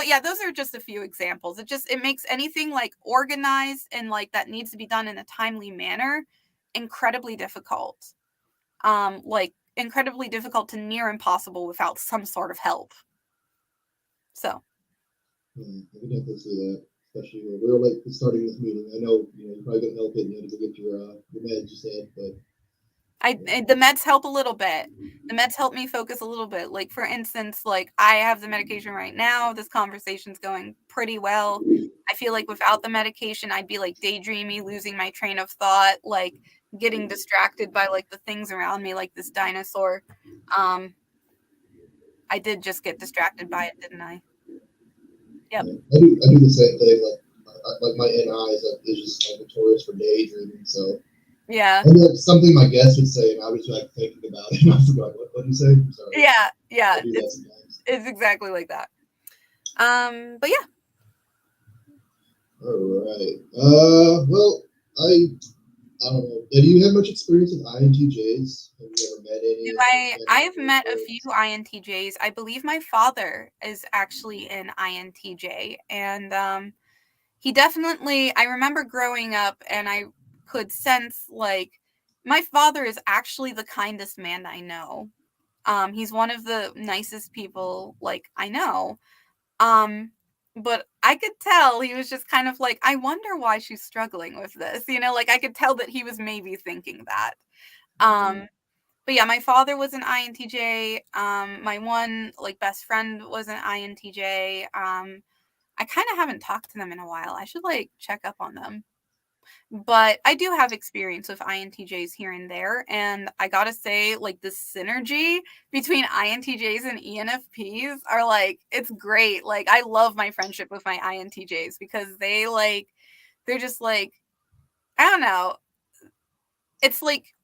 yeah, those are just a few examples. It makes anything like organized and like that needs to be done in a timely manner incredibly difficult. Like incredibly difficult to near impossible without some sort of help. So I can definitely see that, especially when we were late starting this meeting. I know you probably couldn't help it. You had to go get your meds, you said, but the meds help a little bit. The meds help me focus a little bit. Like for instance, like I have the medication right now. This conversation's going pretty well. I feel like without the medication, I'd be like daydreamy, losing my train of thought, like getting distracted by like the things around me, like this dinosaur. I did just get distracted by it, didn't I? Yep. I do the same thing. Like my NI is just like notorious for daydreaming. So Yeah. and like something my guest would say, and I was like thinking about it, and I forgot what did you say? I'm sorry. Yeah. Yeah. I do that sometimes. It's exactly like that. But yeah. All right. Well, I don't know. Have you had much experience with INTJs? Have you ever met any? I've met a few INTJs. I believe my father is actually an INTJ, and he definitely. I remember growing up, and I could sense like my father is actually the kindest man I know. He's one of the nicest people like I know. Um, but I could tell he was just kind of like, I wonder why she's struggling with this. Like I could tell that he was maybe thinking that. Um, but yeah, my father was an INTJ. My one like best friend was an INTJ. I kind of haven't talked to them in a while. I should like check up on them. But I do have experience with INTJs here and there, and I gotta say, like the synergy between INTJs and ENFPs are like it's great. Like I love my friendship with my INTJs because they're just like I don't know. It's like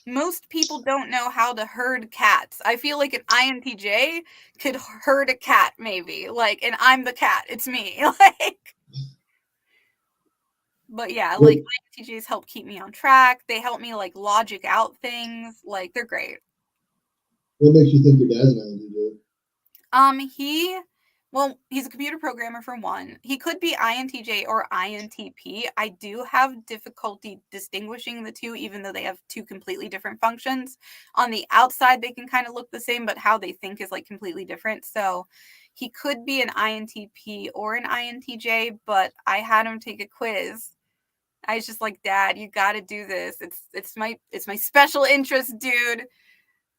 most people don't know how to herd cats. I feel like an INTJ could herd a cat, maybe. Like, and I'm the cat. It's me. Like, but yeah, like INTJs help keep me on track. They help me like logic out things. Like, they're great. What makes you think your dad's an INTJ? He's a computer programmer for one. He could be INTJ or INTP. I do have difficulty distinguishing the two, even though they have two completely different functions. On the outside, they can kind of look the same, but how they think is like completely different. So he could be an INTP or an INTJ, but I had him take a quiz. I was just like, Dad, you got to do this. It's my special interest, dude.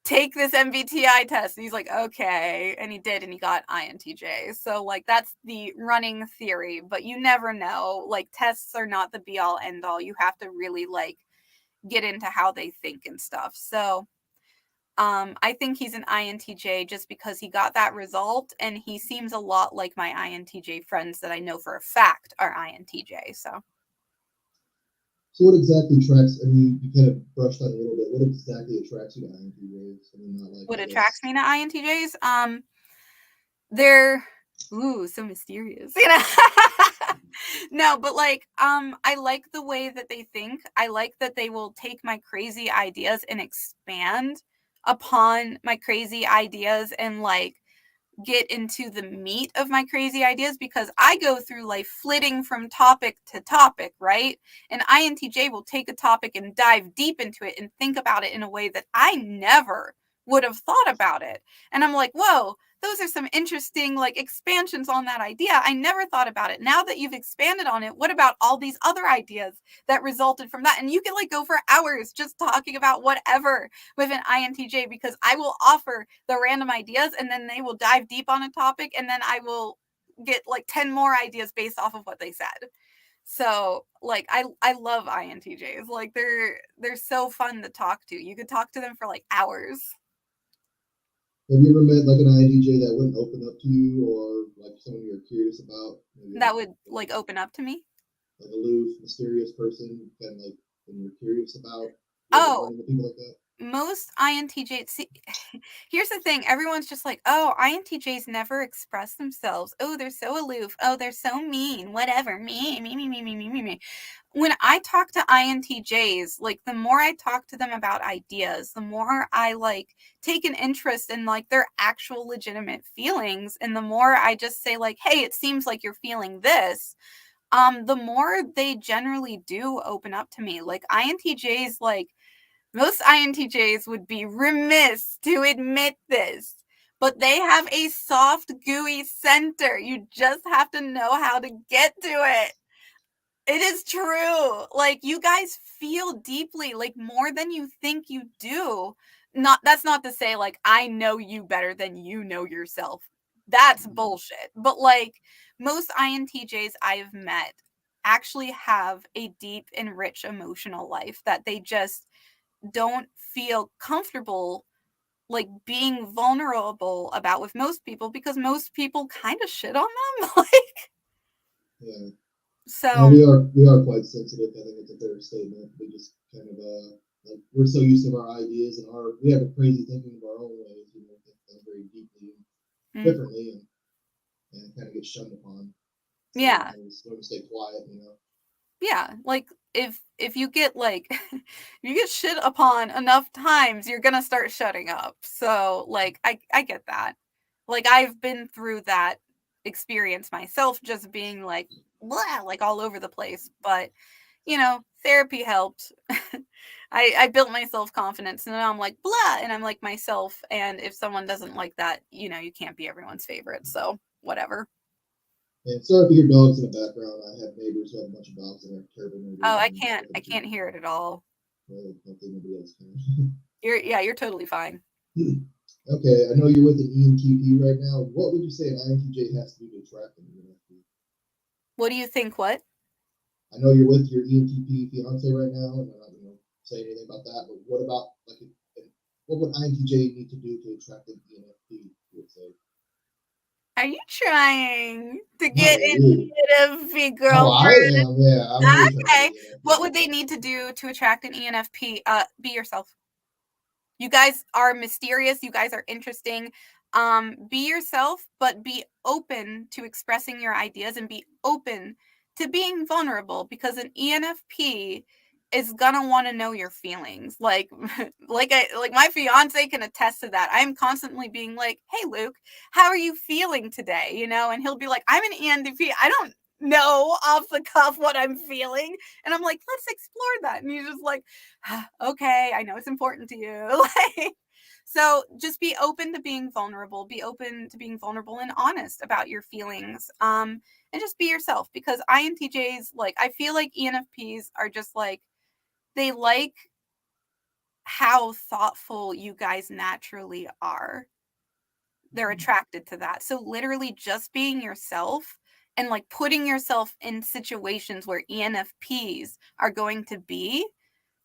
Take this MBTI test. And he's like, okay. And he did, and he got INTJ. So, like, that's the running theory, but you never know. Like, tests are not the be all end all. You have to really, like, get into how they think and stuff. So, I think he's an INTJ just because he got that result, and he seems a lot like my INTJ friends that I know for a fact are INTJ. So what exactly attracts? I mean, you kind of brushed on a little bit. What exactly attracts you to INTJs? I mean, not like What I attracts guess. me to INTJs? They're so mysterious, No, but like I like the way that they think. I like that they will take my crazy ideas and expand upon my crazy ideas and like get into the meat of my crazy ideas, because I go through life flitting from topic to topic, right? And INTJ will take a topic and dive deep into it and think about it in a way that I never would have thought about it. And I'm like, whoa, those are some interesting like expansions on that idea. I never thought about it. Now that you've expanded on it, what about all these other ideas that resulted from that? And you can like go for hours just talking about whatever with an INTJ, because I will offer the random ideas and then they will dive deep on a topic and then I will get like 10 more ideas based off of what they said. So like I love INTJs. Like they're so fun to talk to. You could talk to them for like hours. Have you ever met like an INTJ that wouldn't open up to you, or like someone you're curious about? Maybe That would like open up to me. like aloof, mysterious person, kind of like when you're curious about. You ever Oh, run into people like that? most INTJs, see, here's the thing. Everyone's just like, oh, INTJs never express themselves. Oh, they're so aloof. Oh, they're so mean. Whatever. Me. When I talk to INTJs, like the more I talk to them about ideas, the more I like take an interest in like their actual legitimate feelings. And the more I just say like, hey, it seems like you're feeling this. The more they generally do open up to me. Like INTJs, like most INTJs would be remiss to admit this, but they have a soft, gooey center. You just have to know how to get to it. It is true. Like you guys feel deeply, like more than you think you do. That's not to say like I know you better than you know yourself. That's bullshit. But like most INTJs I've met actually have a deep and rich emotional life that they just don't feel comfortable like being vulnerable about with most people, because most people kind of shit on them. Like Yeah. No, so we are quite sensitive. I think it's a fair statement. We just kind of like we're so used to our ideas and we have a crazy thinking of our own ways. You know, think things very deeply and mm, differently, and kind of get shunned upon. So we yeah. kind of just want to stay quiet, you know. Yeah, like if you get like if you get shit upon enough times, you're gonna start shutting up. So like I get that. Like I've been through that experience myself, just being like blah, like all over the place. But you know, therapy helped. I built my self confidence, and now I'm like blah, and I'm like myself. And if someone doesn't like that, you know, you can't be everyone's favorite. So whatever. And sorry if you hear dogs in the background. I have neighbors who have a bunch of dogs and they're terrible neighbors, Oh, and I I'm can't trying I to can't hear it at all. well, hopefully nobody else can. You're totally fine. Okay, I know you're with an ENTP right now. What would you say an INTJ has to do to attract an ENFP? What do you think? What? I know you're with your ENTP fiance right now, and I'm not going to say anything about that. But what about like, what would INTJ need to do to attract an ENFP? You would say. Are you trying to Not get really. into the Oh, I girlfriend? am. Yeah, I'm really trying to get Okay. an What ENFP. would they need to do to attract an ENFP? Be yourself. You guys are mysterious. You guys are interesting. Be yourself, but be open to expressing your ideas and be open to being vulnerable, because an ENFP is gonna want to know your feelings. Like, like my fiance can attest to that. I'm constantly being like, "Hey, Luke, how are you feeling today?" You know, and he'll be like, "I'm an ENFP. I don't know off the cuff what I'm feeling," and I'm like, "Let's explore that." And he's just like, okay, I know it's important to you. Like, so just be open to being vulnerable, be open to being vulnerable and honest about your feelings. And just be yourself, because INTJs, like, I feel like ENFPs are just like, they like how thoughtful you guys naturally are. They're attracted to that. So literally just being yourself and like putting yourself in situations where ENFPs are going to be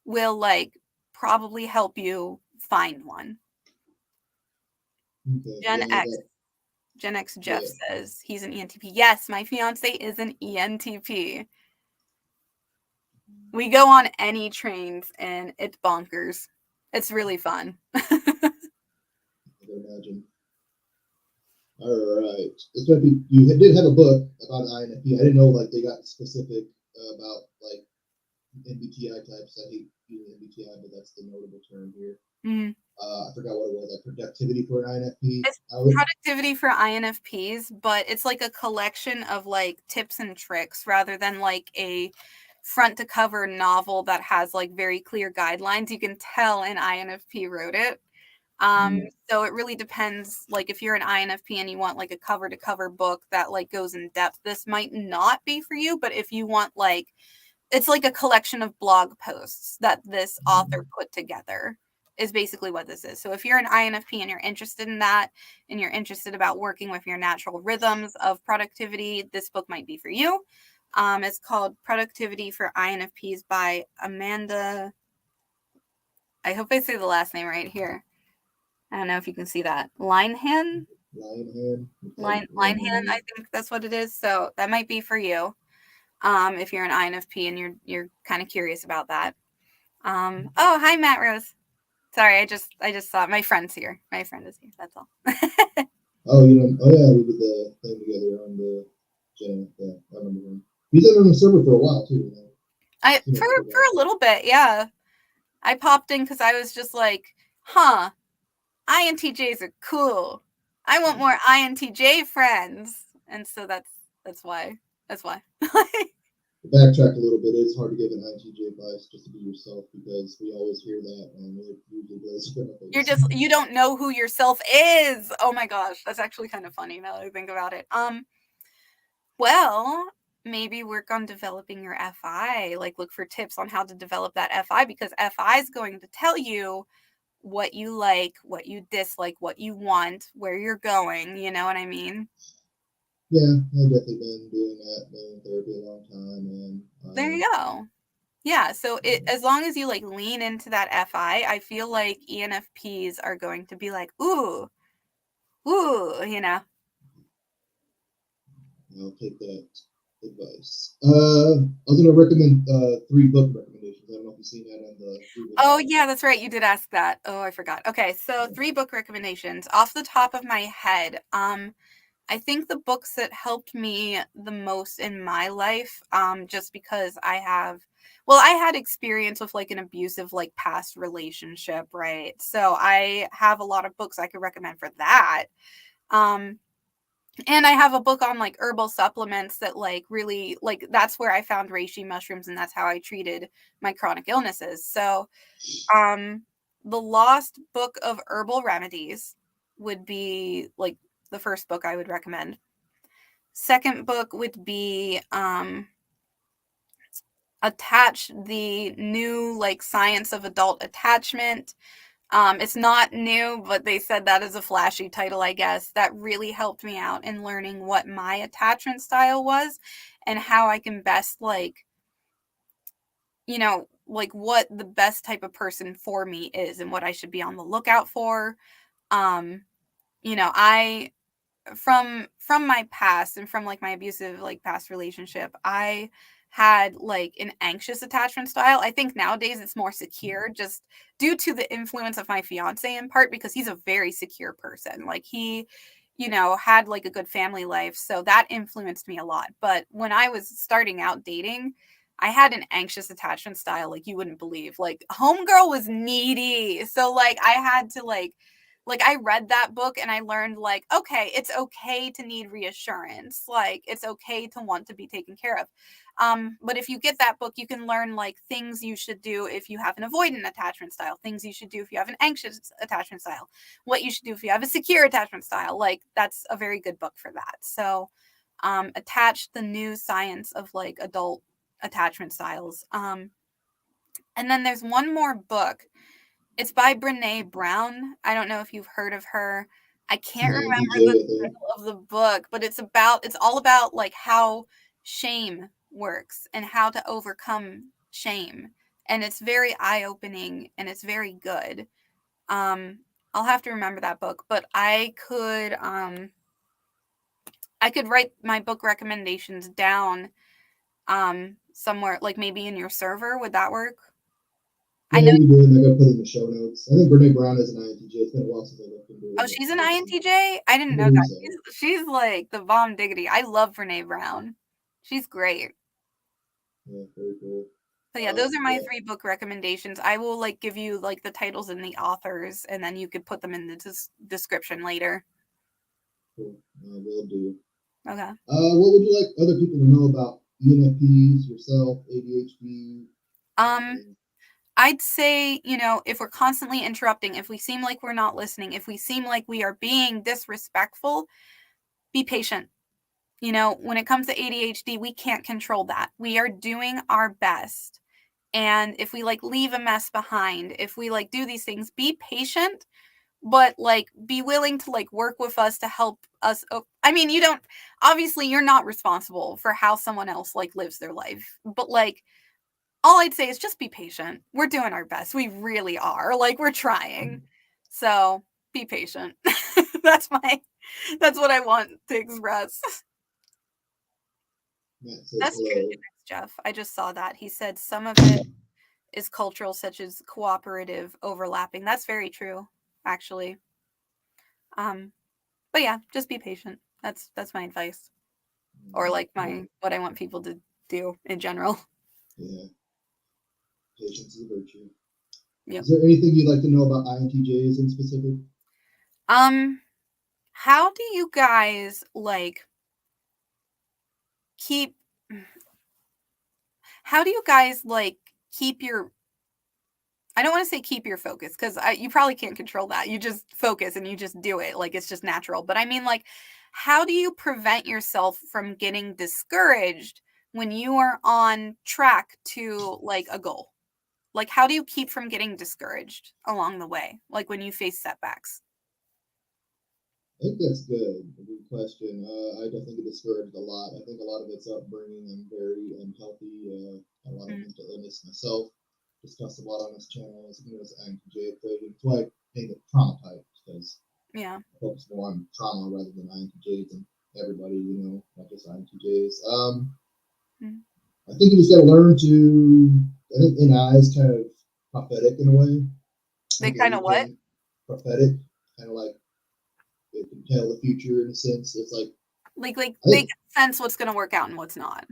will like probably help you find one. Okay. Gen Yeah, X. that. Gen X Jeff Yeah. says he's an ENTP. Yes, my fiance is an ENTP. We go on any trains and it's bonkers. It's really fun. I can imagine. All right. This might be. You did have a book about INFP. I didn't know like they got specific about like MBTI types. I hate using MBTI, but that's the notable term here. Mm-hmm. I forgot what it was, like productivity for an INFP. It's productivity for INFPs, but it's like a collection of like tips and tricks rather than like a front to cover novel that has like very clear guidelines. You can tell an INFP wrote it. So it really depends. Like if you're an INFP and you want like a cover to cover book that like goes in depth, this might not be for you. But if you want like, it's like a collection of blog posts that this author put together is basically what this is. So if you're an INFP and you're interested in that and you're interested about working with your natural rhythms of productivity, this book might be for you. It's called Productivity for INFPs by Amanda. I hope I say the last name right here. I don't know if you can see that. Linehan? Linehan, I think that's what it is. So that might be for you. If you're an INFP and you're kind of curious about that. Oh, hi Matt Rose. Sorry, I just saw my friend's here. My friend is here. That's all. Oh, you know, oh yeah, we did the thing together on the channel. Yeah, I remember him. He's been on the server for a while too. You know? For a little bit, yeah. I popped in because I was just like, huh, INTJs are cool. I want more INTJ friends, and so that's why. That's why. Backtrack a little bit. It's hard to give an INTJ advice just to be yourself because we always hear that and it usually does. You don't know who yourself is. Oh my gosh, that's actually kind of funny now that I think about it. Well, maybe work on developing your FI. Like look for tips on how to develop that FI because FI is going to tell you what you like, what you dislike, what you want, where you're going. You know what I mean? Yeah, I've definitely been doing that, been in therapy a long time, and There you go. Yeah, so as long as you like lean into that FI, I feel like ENFPs are going to be like, ooh, you know. I'll take that advice. I was going to recommend 3 book recommendations. I don't know if you've seen that on the. Oh yeah, that's right. You did ask that. Oh, I forgot. Okay, so 3 book recommendations off the top of my head. I think the books that helped me the most in my life, just because I had experience with like an abusive like past relationship, right? So I have a lot of books I could recommend for that. And I have a book on like herbal supplements that like really like that's where I found reishi mushrooms and that's how I treated my chronic illnesses. So, The Lost Book of Herbal Remedies would be like the first book I would recommend. Second book would be Attach, the new like science of adult attachment. It's not new, but they said that is a flashy title, I guess. That really helped me out in learning what my attachment style was and how I can best, like, like what the best type of person for me is and what I should be on the lookout for. Um, I from my past and from like my abusive like past relationship, I had like an anxious attachment style. I think nowadays it's more secure just due to the influence of my fiance in part because he's a very secure person. Like he, had like a good family life, so that influenced me a lot. But when I was starting out dating, I had an anxious attachment style like you wouldn't believe. Like homegirl was needy. So like I had to like I read that book and I learned like, okay, it's okay to need reassurance. Like it's okay to want to be taken care of. But if you get that book, you can learn like things you should do if you have an avoidant attachment style, things you should do if you have an anxious attachment style, what you should do if you have a secure attachment style. Like that's a very good book for that. So Attach, the new science of like adult attachment styles. And then there's one more book. It's by Brené Brown. I don't know if you've heard of her. I can't remember the title of the book, but it's all about like how shame works and how to overcome shame. And it's very eye-opening and it's very good. I'll have to remember that book, but I could write my book recommendations down somewhere like maybe in your server. Would that work? Yeah, I know. you can do it. I got to put in the show notes. I think Brene Brown is an INTJ. It's been a while since I looked into Oh, it. she's an INTJ? I didn't I know believe that. so. She's like the bomb diggity. I love Brene Brown. She's great. Yeah, very cool. So yeah, those are my Yeah, 3 book recommendations. I will like give you like the titles and the authors, and then you could put them in the description later. cool. Will do. Okay. What would you like other people to know about ENFPs, yourself, ADHD? Um, And, I'd say, you know, if we're constantly interrupting, if we seem like we're not listening, if we seem like we are being disrespectful, be patient. You know, when it comes to ADHD, we can't control that. We are doing our best. And if we like leave a mess behind, if we like do these things, be patient, but like be willing to like work with us to help us. I mean, you don't, obviously, you're not responsible for how someone else like lives their life, but like, all I'd say is just be patient. We're doing our best. We really are. Like we're trying. So be patient. that's my that's what I want to express. Matt says That's true, hello. Jeff. I just saw that. He said some of it is cultural, such as cooperative overlapping. That's very true, actually. Um, but yeah, just be patient. That's my advice. Or like Yeah, my what I want people to do in general. yeah, patience is a virtue. Yep. Is there anything you'd like to know about INTJs in specific? Um, how do you guys like keep how do you guys like keep your I don't want to say keep your focus because you probably can't control that. You just focus and you just do it. Like it's just natural. But I mean, like, how do you prevent yourself from getting discouraged when you are on track to like a goal? Like, how do you keep from getting discouraged along the way? Like when you face setbacks? I think that's good. A good question. I definitely get discouraged a lot. I think a lot of it's upbringing. I'm very unhealthy. A lot of Mm, mental illness myself. Discussed a lot on this channel as INTJ equation. That's why I named it trauma type because yeah. I focus more on trauma rather than INTJs and everybody, not just INTJs. Mm. I think you just got to learn to. I think NI is kind of prophetic in a way. I They think kind of what? anything prophetic, kind of like it can tell the future in a sense. It's like Like I they think, can sense what's going to work out and what's not.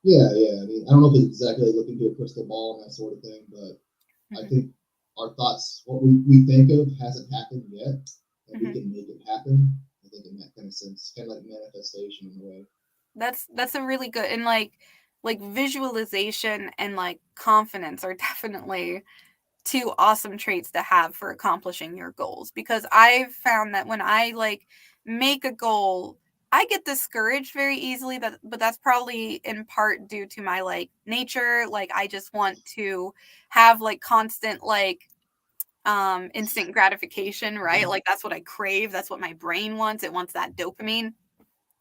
yeah, yeah. I mean, I don't know if it's exactly like looking through a crystal ball and that sort of thing, but I Hmm. think our thoughts, what we think of, hasn't happened yet, and we Hmm. can make it happen. I think in that kind of sense, kind of like manifestation in a way. That's a really good and like visualization and like confidence are definitely two awesome traits to have for accomplishing your goals because I've found that when I like make a goal, I get discouraged very easily but that's probably in part due to my like nature. Like I just want to have like constant like instant gratification, right? Like that's what I crave, that's what my brain wants. It wants that dopamine.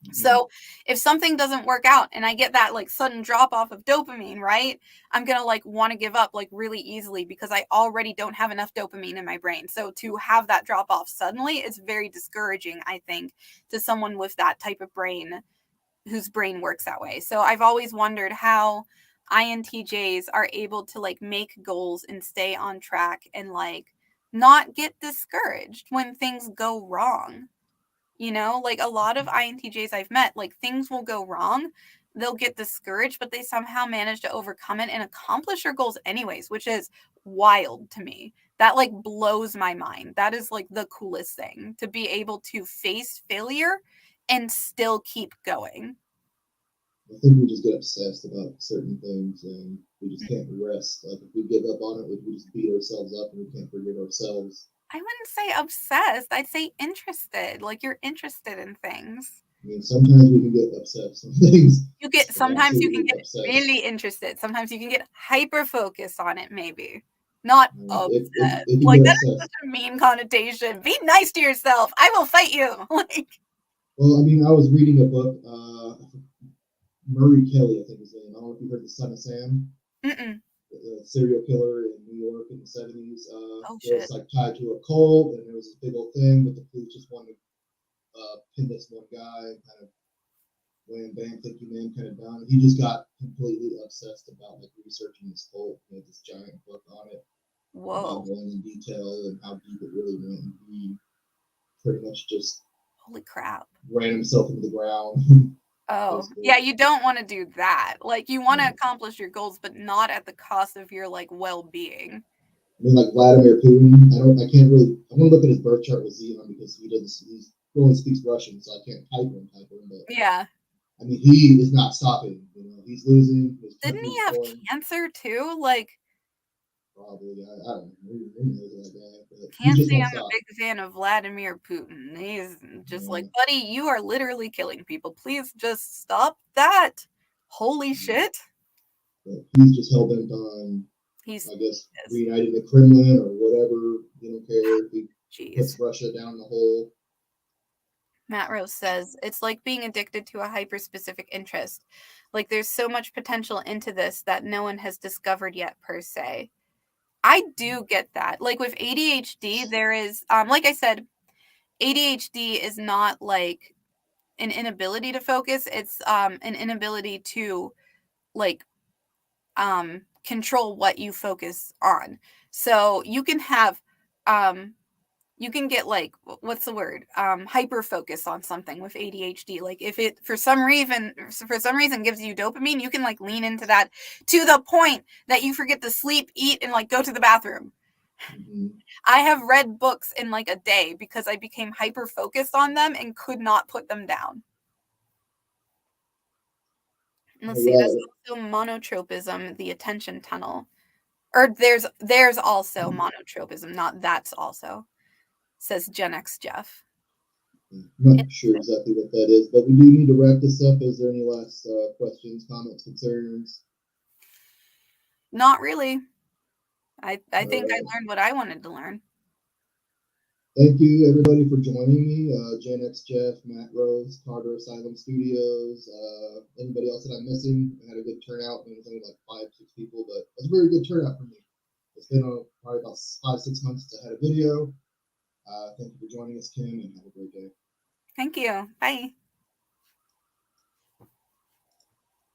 Mm-hmm. So if something doesn't work out and I get that like sudden drop off of dopamine, right? I'm going to like want to give up like really easily because I already don't have enough dopamine in my brain. So to have that drop off suddenly is very discouraging, I think, to someone with that type of brain whose brain works that way. So I've always wondered how INTJs are able to like make goals and stay on track and like not get discouraged when things go wrong. You know, like a lot of INTJs I've met, like things will go wrong. They'll get discouraged, but they somehow manage to overcome it and accomplish their goals anyways, which is wild to me. That like blows my mind. That is like the coolest thing to be able to face failure and still keep going. I think we just get obsessed about certain things, and we just can't rest. Like if we give up on it, we just beat ourselves up, and we can't forgive ourselves. I wouldn't say obsessed. I'd say interested. Like you're interested in things. I mean, sometimes we can get obsessed on things, You get like sometimes you can absolutely get really obsessed. interested. Sometimes you can get hyper focused on it, maybe. Not I mean, obsessed. it can Like get that is such obsessed. a mean connotation. Be nice to yourself. I will fight you. Like Well, I mean, I was reading a book, Murray Kelly, I think his name. I don't know if you heard The Son of Sam, mm-mm. the serial killer in New York in the 70s. Oh It shit. was like tied to a cult, and there was this big old thing, but the police just wanted to pin this one guy, kind of wham bam, thank you man, kind of done. He just got completely obsessed about like researching this cult. He had this giant book on it about Whoa. going in detail and how deep it really went. And he pretty much just Holy crap. ran himself into the ground. Oh, basically. yeah, you don't wanna do that. Like, you wanna accomplish your goals, but not at the cost of your, like, well-being. I mean, like Vladimir Putin. I can't really. I want to look at his birth chart with Xeon because he doesn't. He only speaks Russian, so I can't type him. But Yeah. I mean, he is not stopping. You know, he's losing. His Didn't country's he have going. cancer too? Like, Probably. I don't know. Who knows that guy? But he can't just say won't I'm a stop. big fan of Vladimir Putin. He's just like, Yeah. "Buddy, you are literally killing people. Please just stop that." Holy shit. But he's just hell bent on, He's I guess, yes. reuniting the Kremlin or whatever. He don't care. He Jeez. puts Russia down the hole. Matt Rose says, "It's like being addicted to a hyper-specific interest. Like there's so much potential into this that no one has discovered yet per se." I do get that. Like with ADHD, there is like I said, ADHD is not like an inability to focus. It's an inability to like control what you focus on. So you can have you can get like what's the word hyper focus on something with ADHD. Like if it for some reason gives you dopamine, you can like lean into that to the point that you forget to sleep, eat, and like go to the bathroom. Mm-hmm. I have read books in like a day because I became hyper focused on them and could not put them down. And let's see, there's Right. also monotropism, the attention tunnel. Or there's also monotropism, not that's also, says Gen X Jeff. I'm not sure Interesting. exactly what that is, but we do need to wrap this up. Is there any last questions, comments, concerns? Not really. I All think I right. learned what I wanted to learn. Thank you, everybody, for joining me. Gen X Jeff, Matt Rose, Carter Asylum Studios. Anybody else that I'm missing? I had a good turnout. It was only like 5, 6 people, but it was a very good turnout for me. It's been probably about 5, 6 months to had a video. Thank you for joining us, Kim, and have a great day. Thank you. Bye.